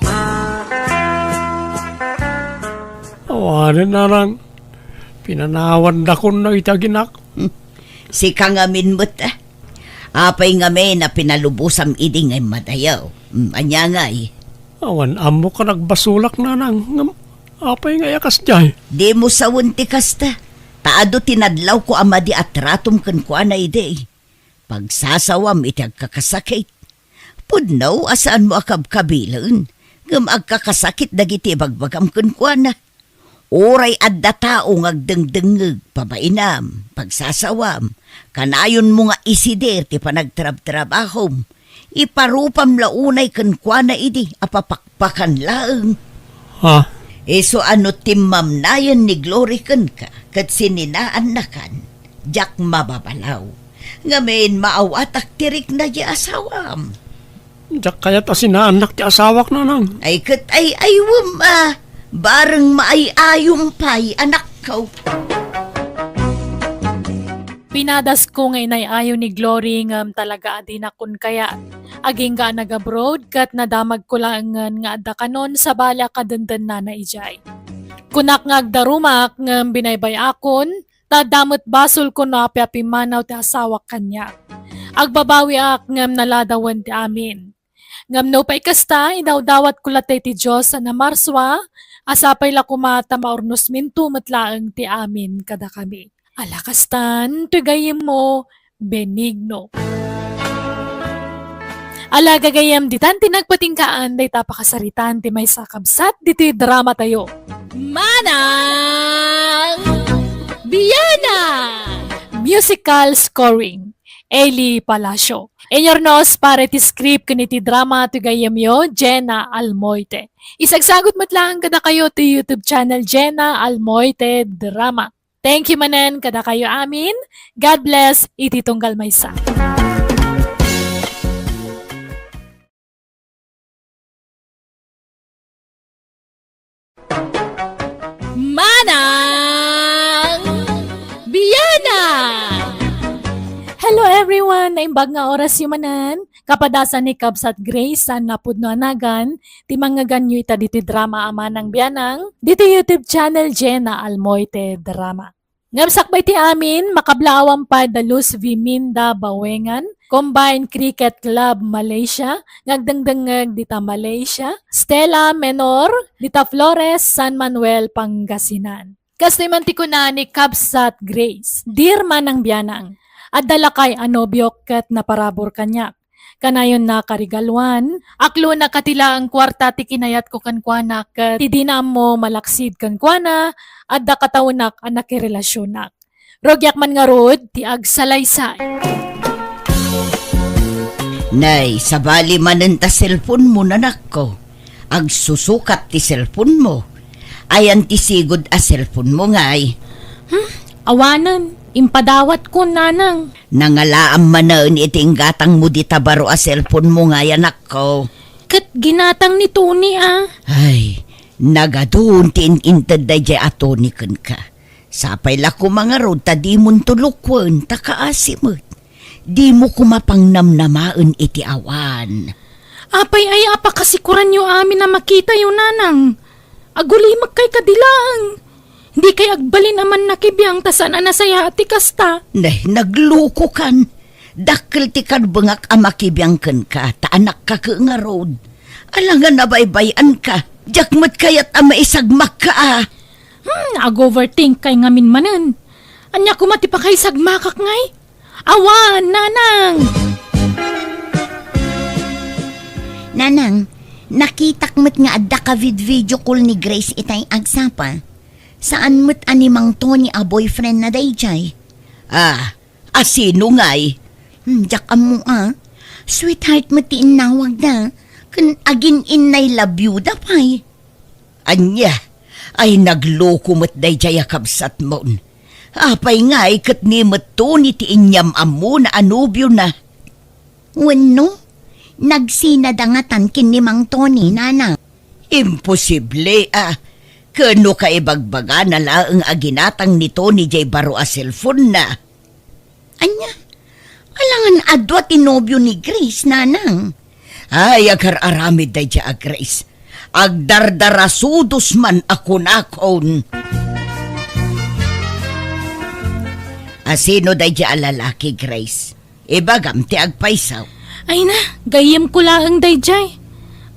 Awanin na lang. Pinanawan na ko na itaginak. Si kangamin mo't apay ngami na pinalubusam idi ngay madayaw. Anya nga Awan amo ka nagbasulak na nang. Apay nga yakas jay. Di mo sawon ti kasta. Taado tinadlaw ko amadi at ratom kan ko na ide. Pagsasawam iti agkakasakit. Pudnaw asaan mo akabkabilan. Ngam agkakasakit dagiti bagbagam kan ko na. Oray adda tao ngagdengdengeg pabainam, pagsasawam, kanayon mo nga isider ti panagtrab-trabahom, iparupam launay kankwana idi, apapakpakan laeng. Ha? So ano timmam nayan ni Glory kan ka, kat sininaan na kan, jak mababalaw. Ngamin maawatak tirik na di asawam. Diyak kaya't asinaanak ti asawak na nang. Ay kat ay aywam bareng maayayong pay anak ko. Pinadas ko nga inayayo ni Glory ngam talaga adinakon kaya. Aging ga nag-abroad kat nadamag ko lang nga adda kanon sa bala kadandan na ijay. Kunak nga agdarumak ngam binaybay akon, tadamot basol ko na piapimanaw ti asawak kanya. Agbabawi ak ngam naladawan ti amin. Ngam no pa'y kasta, idawdawat ko latay ti Diyos na marswa, asapay la kumata maurnos minto matlaang ti amin kada kami. Alakastan, tugayim mo, benigno. Ala gagayam ditan tinagpatingkaan, day tapakasaritan ti may sakabsat, diti drama tayo. Manang Biyana! Musical scoring, Eli Palacio. Enyornos para ti script kaniti drama ti gayamyo, Jenna Almoite. Isagsagot matlang kada kayo ti YouTube channel Jenna Almoite Drama. Thank you manen kada kayo amin. God bless, iti tunggal maysa. Manang Biyana! Hello everyone! Naimbag nga oras yumanan. Kapadasan ni Cubs at Grace sa napudno anagan. Ti mga ganyo ita diti drama ama ng biyanang. Diti YouTube channel Jenna Almoite Drama. Ngabsakbay ti amin, makablawang pa the Luz Viminda Bawengan. Combined Cricket Club Malaysia. Ngagdangdangag dita Malaysia. Stella Menor, dita Flores, San Manuel, Pangasinan. Kasi manti ko na ni Cubs at Grace. Dear manang biyanang. At dalakay anobyok kat na parabor kanyak. Kanayon na karigalwan, aklo na katila ang kwarta ti kinayat ko kankwana kat tidina mo malaksid kankwana at da katawnak anak relasyonak. Rogyak man nga rod, ti agsalaysay. Nay, sabali manen ta cellphone mo nanak ko. Agsusukat ti cellphone mo. Ayan ti sigod a cellphone mo ngay. Awanan, impadawat ko nanang. Nangalaam manen iting gatang mo di tabaro a cellphone mo ngay anak ko. Kat ginatang ni Tony Ay, nagadun ti inintad da jay ato ni kan ka. Sapay la ko mga rod ta di mon tulukwen ta kaasimot. Di mo kumapangnamnamaan iti awan. Apay ay apakasikuran nyo amin na makita yung nanang. Agulimag kay kadilang. Di kay agbalin aman nakibiyang tasan anasaya ati kasta. Nay, nagluko kan. Dakkel ti kadbengak amakibiyang kan ka, ta anak ka ka nga road. Alangan nabaybayan ka, jakmat kayat ama isagmak ka Nag-overthink kay ngamin manan. Anya kumati pa kay sagmakak ngay. Awan, nanang! Nanang, nakitak mo't nga adda ka video call ni Grace itay agsapa. Saan mo't animang Tony a boyfriend na dayjay? Asino ngay? Jak mo Sweetheart mo ti inawag da. Kun agin inay labyuda pay. Anya, ay nagloko mo't day jaya kabsat mon. Apay ngay kat ni matuni ti inyam amo na anubyo na. Wano? Nagsinadangatan kin ni Mang Tony, nanang. Imposible Kano ka ibagbaga na laang aginatang nito ni Jay Baro a cellphone na. Anya, alangan adwa tinobyo ni Grace, nanang. Ay, agar aramid day dya, Grace. Agdardarasudos man ako nakon. Asino day dya lalaki, Grace? Ibagam ti agpaisaw. Ay na, gayem ko laang dayjay.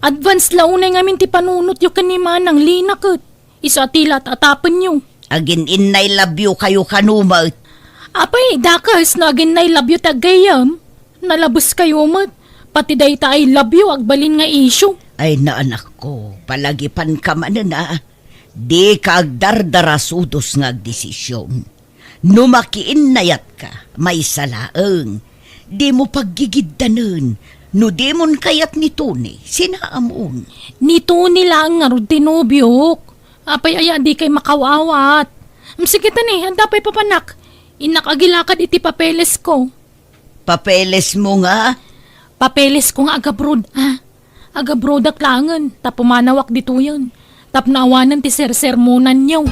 Advance launay ngamin ti panunot yu kanima ng linakot. Isa tila at atapan yu. Agin innay labyo kayo kanuma. Apay, dakas na agin na love you tagayam. Nalabos kayo mat. Pati day ta ay love you agbalin nga issue. Ay na anak ko, palagipan ka man na. Di ka agdardarasudos nga agdesisyon. Numakiin nayat ka, may salaang. Di mo paggigiddanan. No di mon kayat ni Tony, sinaamon. Nito nila ang nga tinubyok. Apay aya di kay makawawat. Sige tani, handa pa'y papanak. Inakagilakad iti papeles ko. Papeles mo nga. Papeles ko nga agabrod, ha? Agabrod aklangan, tap pumanawak dito yun. Tap naawanan ti sermonan niyo.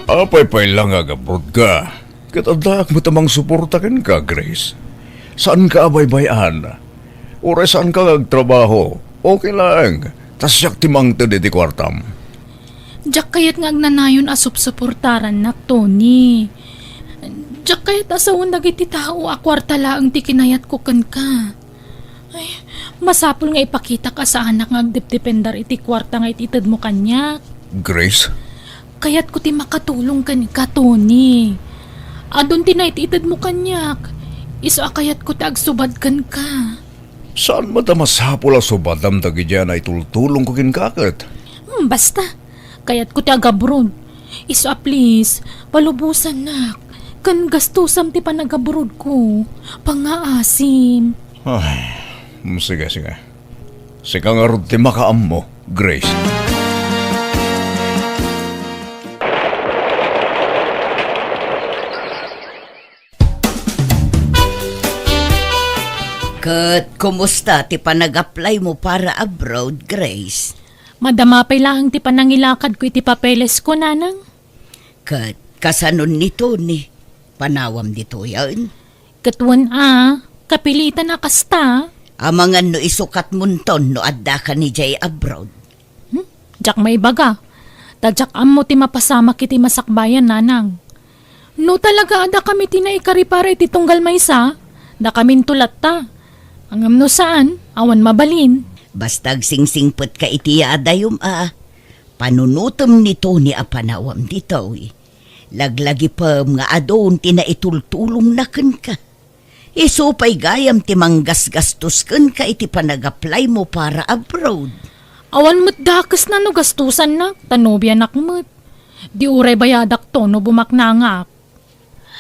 Apay-pay lang agabrod ka. Katadak mo tamang suportakan ka, Grace. Saan ka abay-bayan? Ure saan ka agtrabaho? Okay lang. Tas siyak timang tadi di kwartam. Diyak kayat nga agnanayon asup-suportaran na, Tony. Diyak kayat asawon nagiti tao akwarta laang ti kinayat ko kan ka. Ay, masapul nga ipakita ka sa anak nga agdepdependar iti kwarta nga ititad mo kanyak. Grace? Kaya't ko ti makatulong ka, Tony. Adon ti na ititad mo kanyak. Iso akayat ko ti agsubad kan ka. Saan matamas hapula subadam dagi dyan ay tultulong ko kinkakit? Basta. Kaya't ko ti agabrod. Iso please, palubusan nak. Kan gastusam ti panagabrod ko. Pangaasim. Ay, sige. Sika nga rin ti makaam mo, Grace. Kat, kumusta ti panag-apply mo para abroad, Grace? Madamapay lang ti panangilakad ko iti papeles ko, nanang. Kat, kasanon ni Tony. Panawam dito yan. Katuan kapilitan na kasta. Amangan no isukat munton no adda ka ni Jay abroad. Diyak may baga. Tadyak mo ti mapasama kiti masakbayan, nanang. No talaga ada kami tinaikaripara iti tunggal maysa. Da kamin tulat ta. Angam no saan, awan mabalin. Bastag singsingput ka iti adayom Panunutom ni Tony a panawam dito Laglagi pam nga adon tinaitultulong na ken ka. Isupay gayam ti manggasgastos ken ka iti panag-apply mo para abroad. Awan mo't dakas na no gastusan na, tanobya nakmat. Di uray bayadak to no bumaknangak.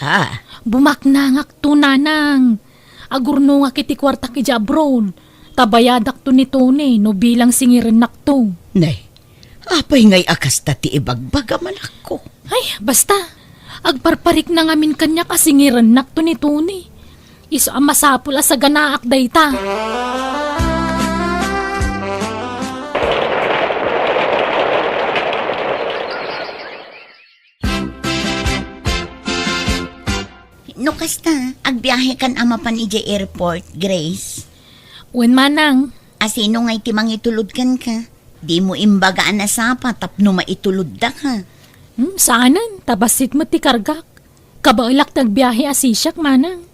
Ha? Bumaknangak to, nanang. Agurno nga kiti kwarta ki abroad. Tabayadak to ni Tony no bilang singirin nakto. Nay, apay ngay akas ti ibagbaga man ako. Ay, basta. Agparparik na ngamin kanya kasingiran nakto ni Tony. Iso ang masapula sa ganaak dayta. No kasta, agbiyahe kan ama pa ni J Airport, Grace. Wen manang, Asino nga iti mangitulod kan ka. Di mo imbagaan na sapa tapno maitulod da ka. saanan, tabasit mo ti kargak. Kabailak tagbiyahe asisyak manang.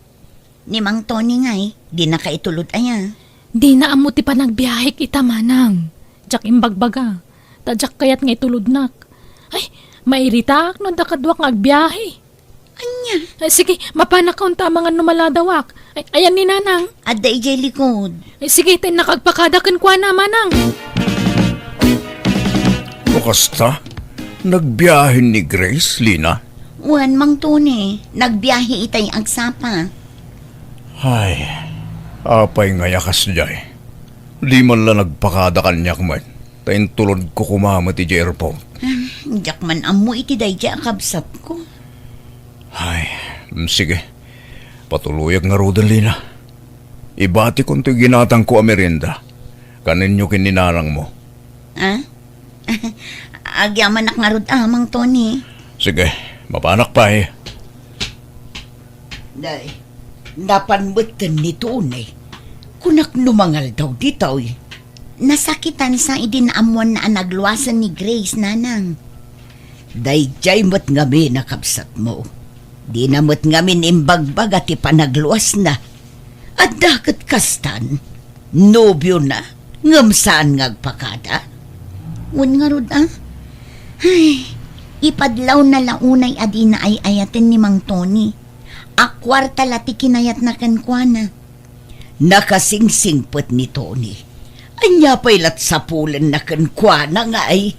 Ni Mang Tony nga'y, di na kaitulod aya. Di na amo ti panagbiyahe kita manang. Diyak imbagbaga. Tadyak kayat nga itulod nak. Ay, mairitak no dakadwak nga agbiyahe. Anya, Ay, sige, mapanakaw ta mga numaladawak. Ay, ayan ni nanang. adda ijay likod. Ay, sige, tay nakagpakadakan kwa na manang. Bukasta? Nagbiyahin ni Grace, Lina? Wan, Mang Tony, nagbiyahe itay agsapa. Ay, apay nga yakas jay. Di man lang nagpakada kanyak man. Tayin tulod ko kumama ti airport. Diyak man amo iti dayja kabsat ko. Ay, sige. Patuluyag nga rodan, Lina. Ibati kong ito ginatang ko a merienda. Kanin nyo kininarang mo. Ah? Agyaman nak nga rod Mang Tony. Sige, mapanak pa eh. Day, napanmutan ni Tony. Kunak numangal daw dito eh. Nasakitan sa idinaamuan na nagluwasan ni Grace, nanang. Day jay mo't ngami nakabsat mo. Di na mo't ngamin imbagbag at ipanagluwas na. At dakat kastan, nobyo na, ngamsaan ngagpakada. Wan nga rod Ay, ipadlaw na launay adi na ay ayatin ni Mang Tony. Akwarta lati kinayat na kankwana. Nakasingsingpot ni Tony. Anya pa'y latsapulan na kankwana nga ay.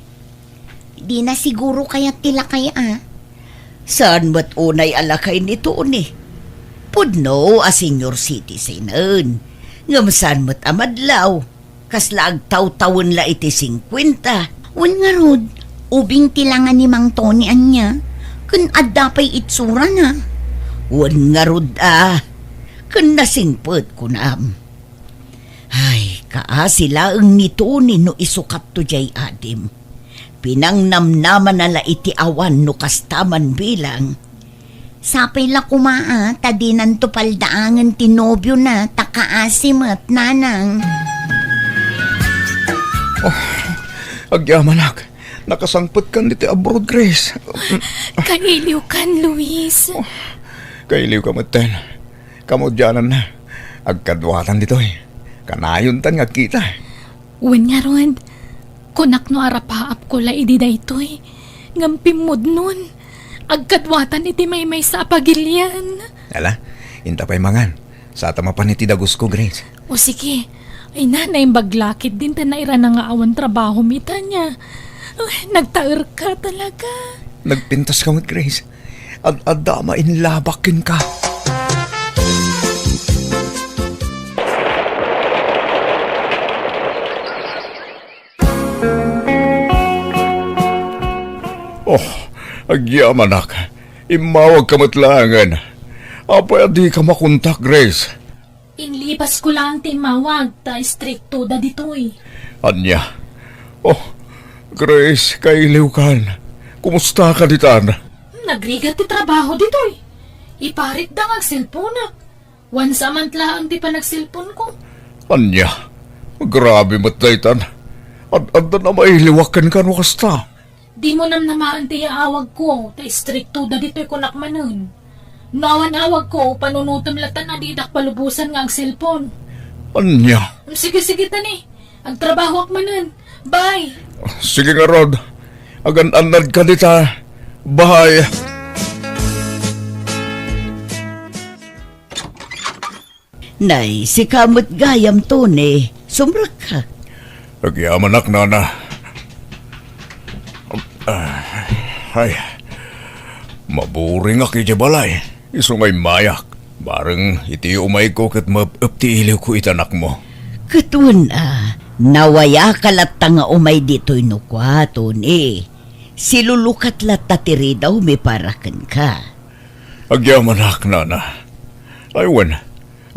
Di na siguro kaya tila kaya Saan mo't unay alakay ni Tony? Pudno a senior citizen. Ngamsaan mo't amadlaw. Kaslag taw-tawon la iti 50. Wan nga rod, ubing tilangan ni Mang Tony anya. Kun adda pa'y itsura na. Wan nga rod kun nasingpot ko naam. Ay, sila ang ni Tony no isukat to jay adim. Pinangnamnaman na la iti awan no kastaman bilang. Sapay la kumaa, tadinan to paldaangan tinobyo na, takaasim at nanang. Agyamanak, nakasangpot kan dito abroad, Grace. Kailiw kan, Luis. Kailiw ka maten. Kamudyanan na. Agkadwatan dito eh. Kanayon tan nga kita. Wen nga ron, kunak no arapaap ko la idi daytoy. Ngampimod nun. Agkadwatan iti may sa pagilyan. Ala, inta pa'y mangan. Sa tamapan iti dagos ko, Grace. O sige, ay nanay baglakit din ta naira na nga awan trabaho mita niya. Nagtaer ka talaga. Nagpintas ka mat, Grace. Adama inlabakin ka. Oh, agyamanak. Imawag ka matlangan. Apay adi ka makontak, Grace. Inlipas ko lang timawag ta stricto da ditoy. Anya. Oh, Grace, kailiw kan. Kumusta ka ditan? Nagrigat ti trabaho ditoy. Iparit da nga cellphone na. Once a month lang ti pa nagselfon ko. Anya. Grabe matlaytan. Adda na mailiwakan ka no kasta. Di mo nam namaan ti awag ko, ta stricto da dito'y kunakmanon. Nawan awag ko, panunutom latan na didak palubusan nga ang cellphone. Anya. Sige tani, ang trabaho akmanon. Bye! Sige nga, Rod. Agan-anad ka dita. Bye. Nay, si kamot gayam Tony. Sumrak ka. Agyamanak, nana. Ay, maburing aki balay. Isungay mayak. Bareng iti umay ko kat mapti iliw ko itanak mo. Katun nawaya kalat nga umay dito'y nukwa, Tony. Silulukat lat tatiri daw may parakan ka. Agyamanak, nana. Aywan,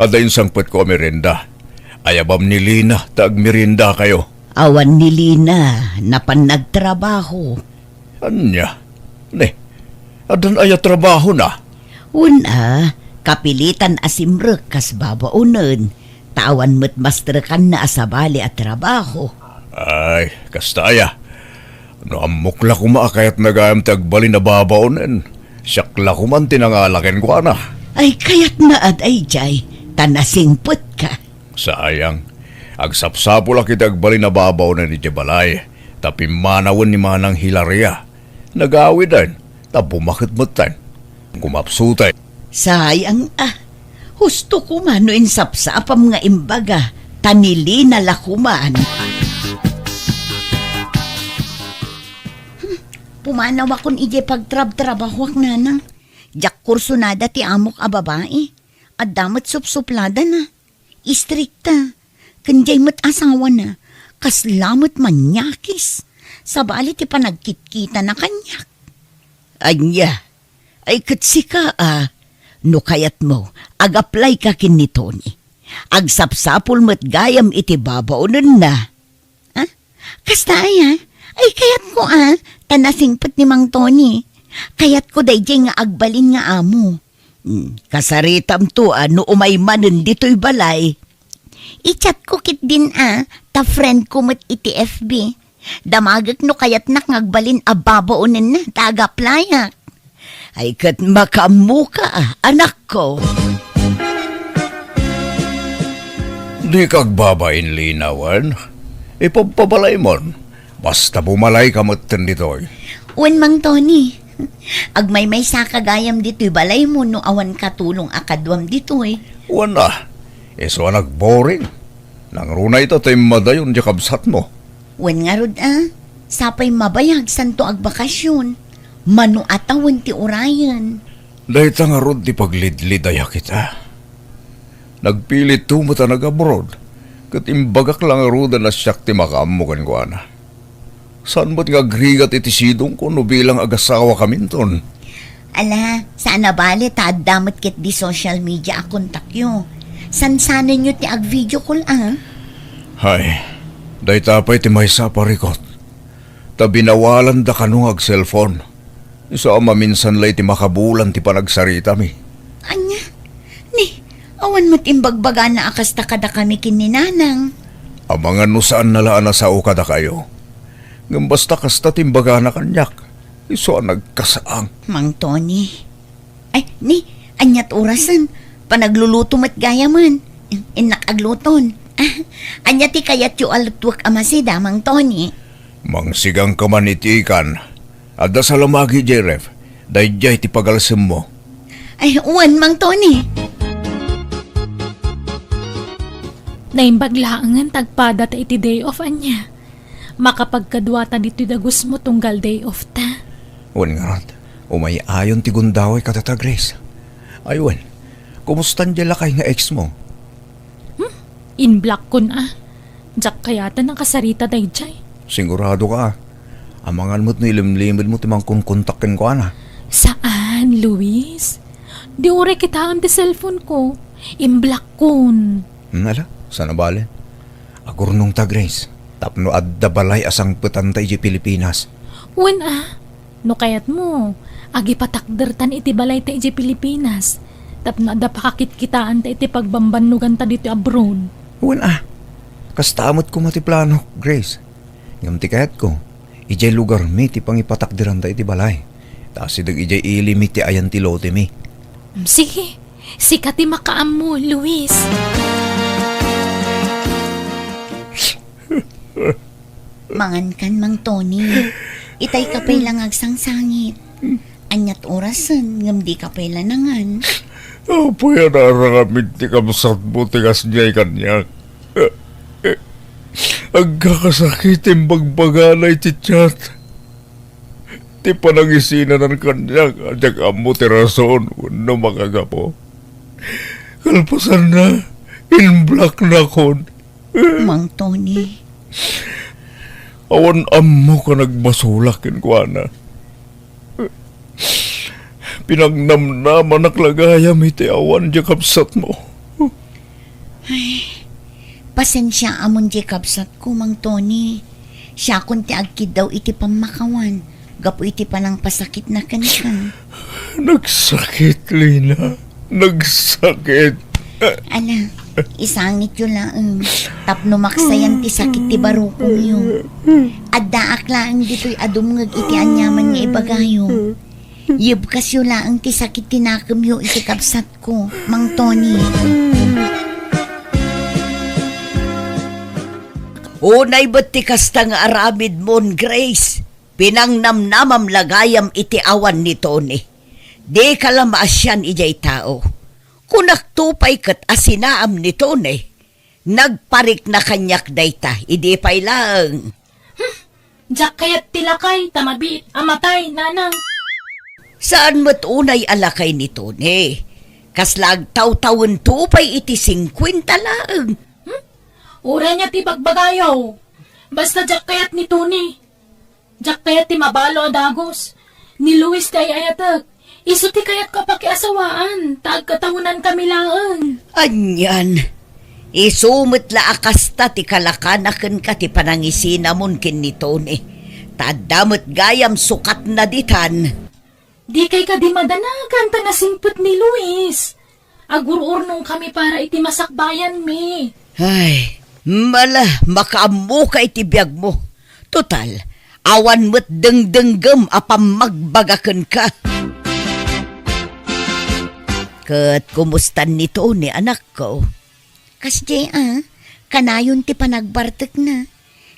adayin sangpet ko merenda. Ayabam ni Lina, tag merenda kayo. Awan ni Lina, napan nagtrabaho. Anya? Ne, adan aya trabaho na. Una, kapilitan asimrek kas babaunan. Tawan mo't masterkan na asabali at trabaho. Ay, kastaya. No amukla ko maakayat nagayam tagbali na babaunan. Siyakla ko man tinangalakin ko na. Ay kayat na ad ay jay, tanasingput ka. Sayang. Agsapsapo laki tagbali na babaunan ni Jabalay. Tapi manawan ni Manang Hilaria. Nagawidan, tapumakit matan. Kumapsutay. Sayang husto ko man no insapsapam nga imbaga, tanili na lakuman. Pumanaw akong ije pagtrab-trabahwak nanang. Jak kurso nada ti amok a babae. At damat supsuplada na. Istrikta. Kanjay mat asawa na. Kaslamot manyakis. Sabali ti panagkitkita na kanyak. Anya, ay katsika no kayat mo, ag-apply ka kin ni Tony. Agsapsapul mo't gayam iti babaunan na. Kasta ay Ay, kayat ko tanasingpet ni Mang Tony. Kayat ko dayjay nga agbalin nga amo. Kasaritam to no umay manen dito'y balay. I-chat ko kit din ta friend ko mat iti FB. Damagak no kayat nak ngagbalin ababaunin na taga playak. Ay kat makamuka anak ko. Di kagbabain linawan. Ipagpabalay mon. Basta bumalay ka matin dito'y. Uwan Mang Tony. Agmay sa kagayam dito'y balay mo no awan katulong akadwam dito'y. Wala. Iso nagboring. Nang runa ito tayo madayon di kabsat mo. Uwan nga rod sapay mabayag santo agbakasyon. Manu atawan ti orayan. Dahil nga rod di paglidlidaya kita. Nagpilit tumata nag-abroad. Kat imbagak lang ruda na siyak ti makaamukan ko ana. Saan ba't nga grigat iti sidong ko no bilang agasawa kaminton? Ala, sana bali damat kit di social media akontak yo. Sansanan nyo ti ag-video call Hay, dahi tapay ti may sa parikot. Ta binawalan da kanong ag-cellphone. Isa maminsan lay ti makabulan ti panagsarita mi. Anya, ni, awan mo't imbagbaga na akasta kada kami kininanang. Amangan no saan nalaan na sa ukada kayo. Ngam basta kasta timbaga na kanyak. Iso nagkasaang. Mang Tony. Ay, ni, anyat orasan. Panagluluto mat gaya man. Inak agluton. Anya ti kayat yu alutwak amasida, Mang Tony. Mangsigang ka man itikan. Adda sa lamagi, Jeref. Dayjay ti pagalsim mo. Ay, uwan, Mang Tony. Naimbaglaangan tagpada ta iti day off anya. Makapagkadwata dito dagus mo tunggal day off ta. Wan nga rat, umay ayon ti gundaway katata Grace. Aywan, kumustan dyan lakay nga ex mo? In-block ko na. Jack kayata ng kasarita dayjay. Sigurado ka. Amangan mo't nilimlimid mo timang kontakin ko ana. Saan, Luis? Di ore kita ang ti cellphone ko. In-block kun. Nala, sana bale? Agurnong ta Grace. Tapno adda balay asang putantay di Pilipinas. Wen no kayat mo. Agi patakdertan iti balay ta iti Pilipinas. Tapno adda pakakitkitaan ta iti pagbambanugan ta dito abroad. Wan kastamot ko matiplano, Grace. Ngam ti kayat ko, ijay lugar mi ti pangipatakdiran ta iti balay. Tas idag ijay ilimit ti ayan ti lote mi. Sige, sikati makaam mo, Luis. Mangan kan, Mang Tony. Itay kapay lang agsangsangit. Anyat orasan, ngam di kapay lanangan. Apo yan narangamit ti kamsat mo tigas niya'y kanyak. Agkakasakit yung bagbagalay ti chat. Ti panangisinan ng kanyak at amo ti rason no makagapo. Kalpasan na, in-block na kon. Mang Tony. Awan amo ka nagmasulakin ko ana. Pinagnamnaman naklagayam iti awan di kapsat mo. Pasensya amon di kapsat ko, Mang Tony. Siya kun ti agkid daw iti pamakawan. Gapo iti panang pasakit na kanka. Nagsakit, Lina. Nagsakit. Ala, isangit yun lang. Tapno maksayan ti sakit ti barukong yun. Adda aklaan dito'y adumngag iti anyaman nga ibagayo. Yibkas yun lang ti sakit tinakam yun iti kapsat ko, Mang Tony. Unay ba't ti kasta nga aramid mon, Grace? Pinangnamnamam lagayam iti awan ni Tony. Di kalamaasyan ijay tao. Kunak tupay kat asinaam ni Tony. Nagparik na kanyak dayta, idi pay lang. Jack kayat tilakay, tamabit, amatay, nanang. Saan mo't unay alakay ni Tony? Kaslag taw-tawon tupay iti 50 lang. Ura niya ti bagbagayaw. Basta Jack kayat ni Tony. Jack kayat ti mabalo adagos. Ni Luis ti ayatag. Isu ti kayat kapakiasawaan. Tagkatahunan kami lang. Anyan. Isumit la akasta ti kalakanaken ka ti panangisinamon kin ni Tony. Tadamot gayam sukat na ditan. Di kay ka di madanagan ta nasimpot ni Luis. Agururnong kami para iti masakbayan mi. Ay, mala, makaamu ka iti biyag mo. Total, awan mo't dengdenggem apam magbagaken ka. Kat kumustan nito ni anak ko. Kasjay kanayon ti panagbartek na.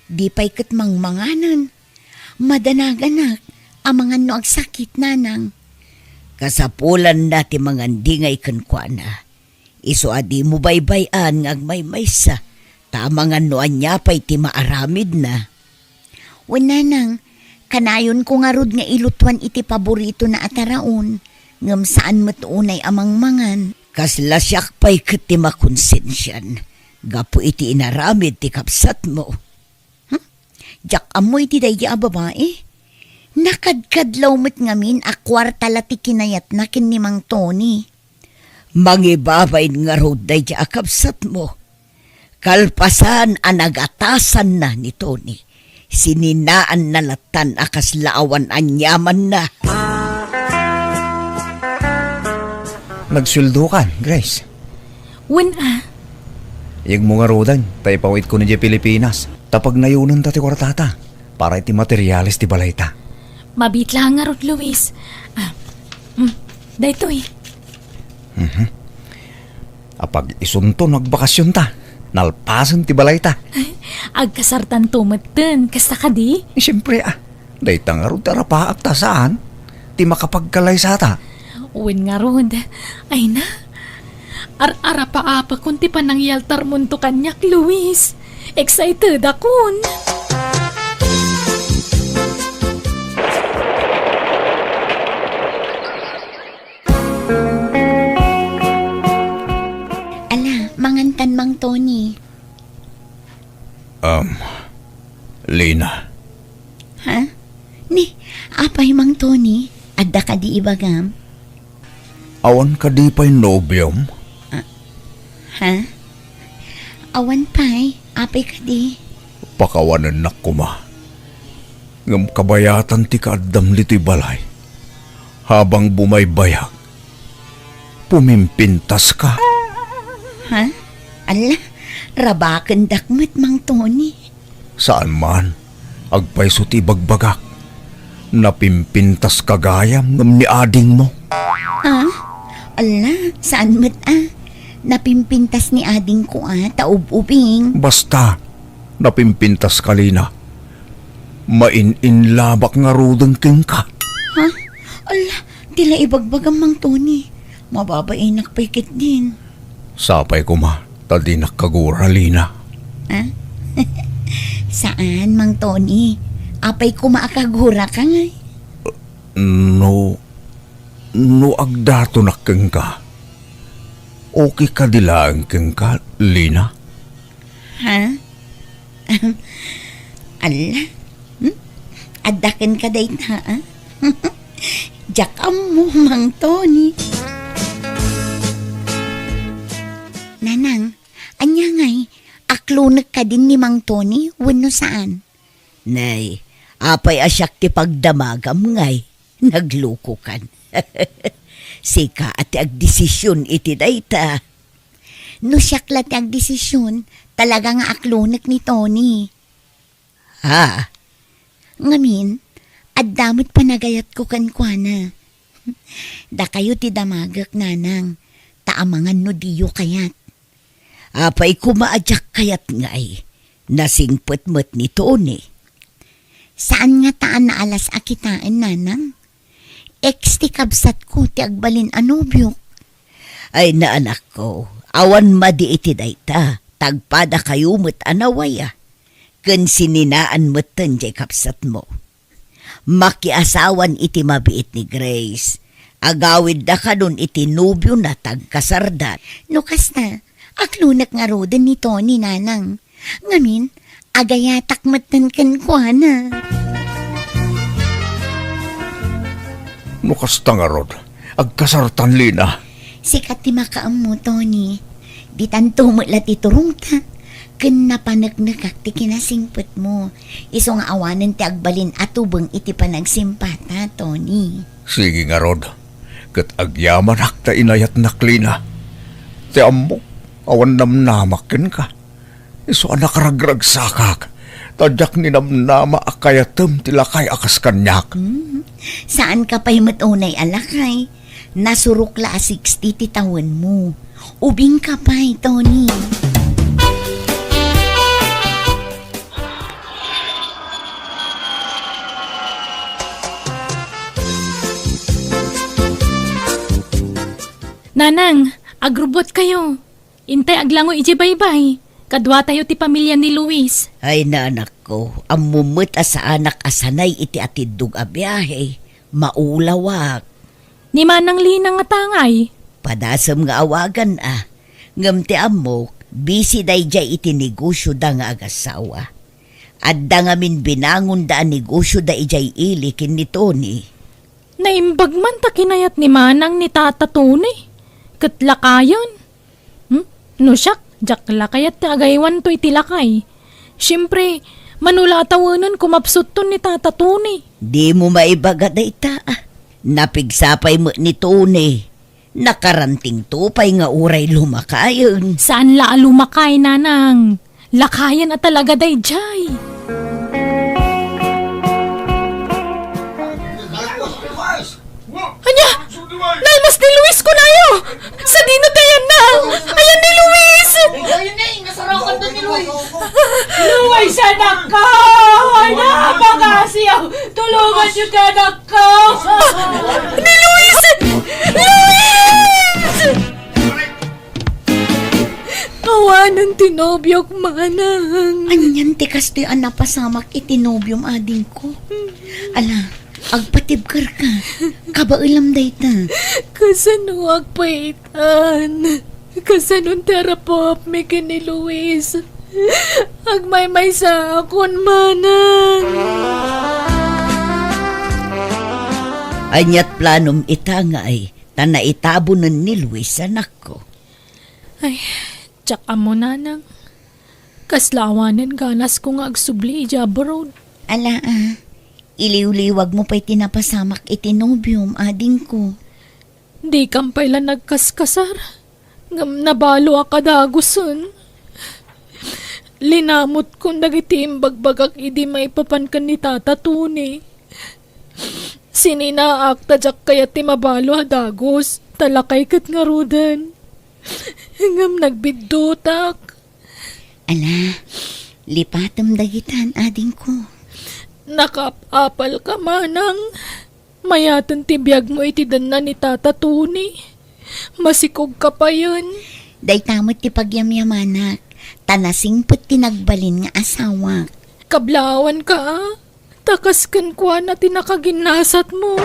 Di pa'y kat mangmanganan. Madanaganak, amangan no agsakit nanang. Kasapulan na ti mga dingay kenkwana. Iso adi mo baybayan ngag may maysa. Tamangan no anya pa'y ti maaramid na. Wananang, kanayon ko nga rod nga ilutuan iti paborito na ataraon. Ngam saan matuunay amang mangan. Kaslasyak pa'y kat ti makonsensyan. Gapo iti inaramid ti kapsat mo. Jak amoy ti daya babae. Nakadkadlaw met ngamin a kwarta lati kinayat na kin ni Mang Tony. Mangibabay nga rod day di akapsat mo. Kalpasan ang nagatasan na ni Tony. Sininaan na latan akas laawan anyaman na. Nagsuldo kan, Grace. Yung mga rodan, tayo pawit ko na di Pilipinas. Tapag nayunan ta ti kwartata, para iti materyales ti balayta. Mabitla nga rod, Luis. Dahito eh. Apag isunto nagbakasyon ta, nalpasan ti balayta. Agkasartan tumeten, kasta ka di? Siyempre dahi ta nga rod tarapaak ta saan, ti makapagkalay sa ta. Uwin nga rod. Ay na. Ar-ara pa apa kung ti panangyaltar mo to kanyak, Luis. Excited akon. Ala, mangantan Mang Tony. Lina, Ha? Ni, apay Mang Tony? Adda ka di ibagam? awan ka di pa'y nobyom? Ha? Awan pa'y, apay ka di. Pakawanan na kuma. Ngam kabayatan ti kaadam lito'y balay. Habang bumaybayak, pumimpintas ka. Ha? Ala, rabakan dakmet Mang Tony. Saan man, agpayso ti bagbagak. Napimpintas kagayam ngam ni ading mo. Ha? Ala, saan met Napimpintas ni ading ko taub-ubing. Basta, napimpintas kalina. Main-inlabak nga rodeng king ka. Ha? Ala, tila ibagbagam Mang Tony. Mababainak paikit din. Sapay ko ma, tadi nakagura lina. Ha? Saan, Mang Tony? Apay kumaakagura ka nga. No agdato na king ka. Okay ka dilaan king ka, Lina? Ha? Ala? Adakan ka day na, Jakam mo, Mang Tony. Nanang, anya ngay, aklunak ka din ni Mang Tony, wano saan? Nay, apay asyak ti pagdamagam ngay. Nagluko kan. Sika at agdesisyon iti dayta. No siyaklat ang desisyon, talaga nga aklunak ni Tony. Ha? Ngamin, addamot pa nagayat ko kankwana. Da kayo ti damagak nanang, taamangan no diyo kayat. Apay kumaadyak kayat ngay. Nasingpet mo't ni Tony. Saan nga taan na alas akitaan nanang? Ex ti kabsat ko ti agbalin anobyo. Ay na anak ko, awan madi iti dayta. Tagpada kayo mo't anawaya. Ken sininaan mo't tanjay kapsat mo. Makiasawan iti mabiit ni Grace. Agawid da ka nun iti nubyo na tagkasardat. Lukas na, aklunak nga roden ni Tony nanang. Ngamin, agayatak matan kankwana. Nukas tangarod, agkasartan Lina. Sikat ti makaam mo, Tony. Di tanto mo lat iturong ta. Ken napanagnagak ti kinasingpet mo. Iso nga awanan ti agbalin atubang iti panagsimpata, Tony. Sige nga rod. Kat agyaman akta inayat naklina. Ti ammo, awan namnamakin ka. Iso anak ragrag sakak. Tadyak ni namnama akayatem tilakay akas kanyak. Saan ka pa'y matunay alakay? Nasurukla 60 ti taon mo. Ubing ka pa'y, Tony. Nanang, agrobot kayo. Intay aglango iji baybay. Kadwa tayo ti pamilya ni Luis. Ay nanak ko, ang mumut sa anak asanay iti atidug a biyahe. Maulawak. Ni Manang Linang nga tangay. Padasam nga awagan Ngam ti amok, busy dayjay iti negosyo da nga agasawa. At da nga min binangon da ang negosyo da ijay ilikin ni Tony. Naimbag man ta kinayat ni Manang ni Tata Tony. Katlakayon. No siyak, jakla kayat ti agaywan to itilakay. Siyempre, manula atawanan kumapsot to ni Tata Tony. Di mo maibaga da ita. Napigsapay mo ni Tony. Nakaranting tupay nga uray lumakayon. Saan la lumakay, Nanang? Lakayan at talaga dayjay. Anya! Nalmas ni Luis ko na yo! Sa dino dayan na! Ayan ni Luis! Luis, anak ko! Anak, pagasiyaw! Tulungan niyo ka, anak ko! Ni Luis! Luis! Awanan tinobyok, Manang. Anyan ti kastoy ang napasamak itinobyom ading ko. Ala, agpatibkar ka. Kabailam dayta. Kasano agpaitan? Kasano terapop mi ni Luis? Agmay-may sa akon, Manang. Anyat planom ita nga ay tanaitabunan ni Luis anak ko. Ay, tsaka mo, Nanang. Kaslawanan ganas ko nga agsubli ijabarod. Ala iliw-liwag mo pa'y tinapasamak itinobyom ading ko. Di kampay lang nagkaskasar. Ngam nabalo akadaguson. Linamot kong nagitiim bagbagak idi maipapankan ni Tata Tony. Sininaak tadyak kaya ti mabalo adagos. Talakay kat nga rudan. Ngam nagbiddutak. Ala, lipatam dagitan ading ko. Nakapapal ka, Manang. Mayatan tibiyag mo itidan na ni Tata Tony. Masikog ka pa yun. Day tamot ti pagyamyamanak. Tanasing put tinagbalin nga asawa. Kablawan ka, takaskan kwa na tinakaginasat mo.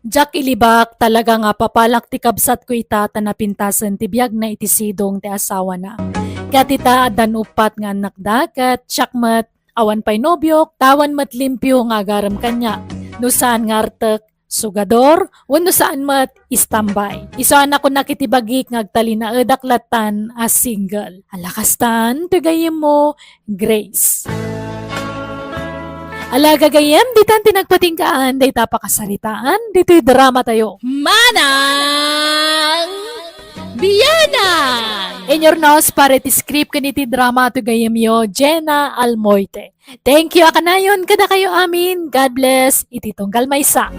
Jack ilibak talaga nga papalak ti kabsat ko itata na pintasan ti biyag na itisidong ti asawa na. Katita adan upat nga anak dakat, syakmat, awan pa'y nobyok, tawan mat limpyo nga garam kanya. No saan nga artek, sugador, wano saan mat istambay. Isaan ako nakitibagik ngagtali na edaklatan as single. Alakastan, pigayim mo, Grace. Ala gagayem, ditan tinagpatingkaan, dita pakasaritaan, dito'y drama tayo. Manang! Biyanan! In your nose, para ti script kaniti drama to gayem yo, Jenna Almoite. Thank you, akanayon, kada kayo amin. God bless, ititong galmaysa.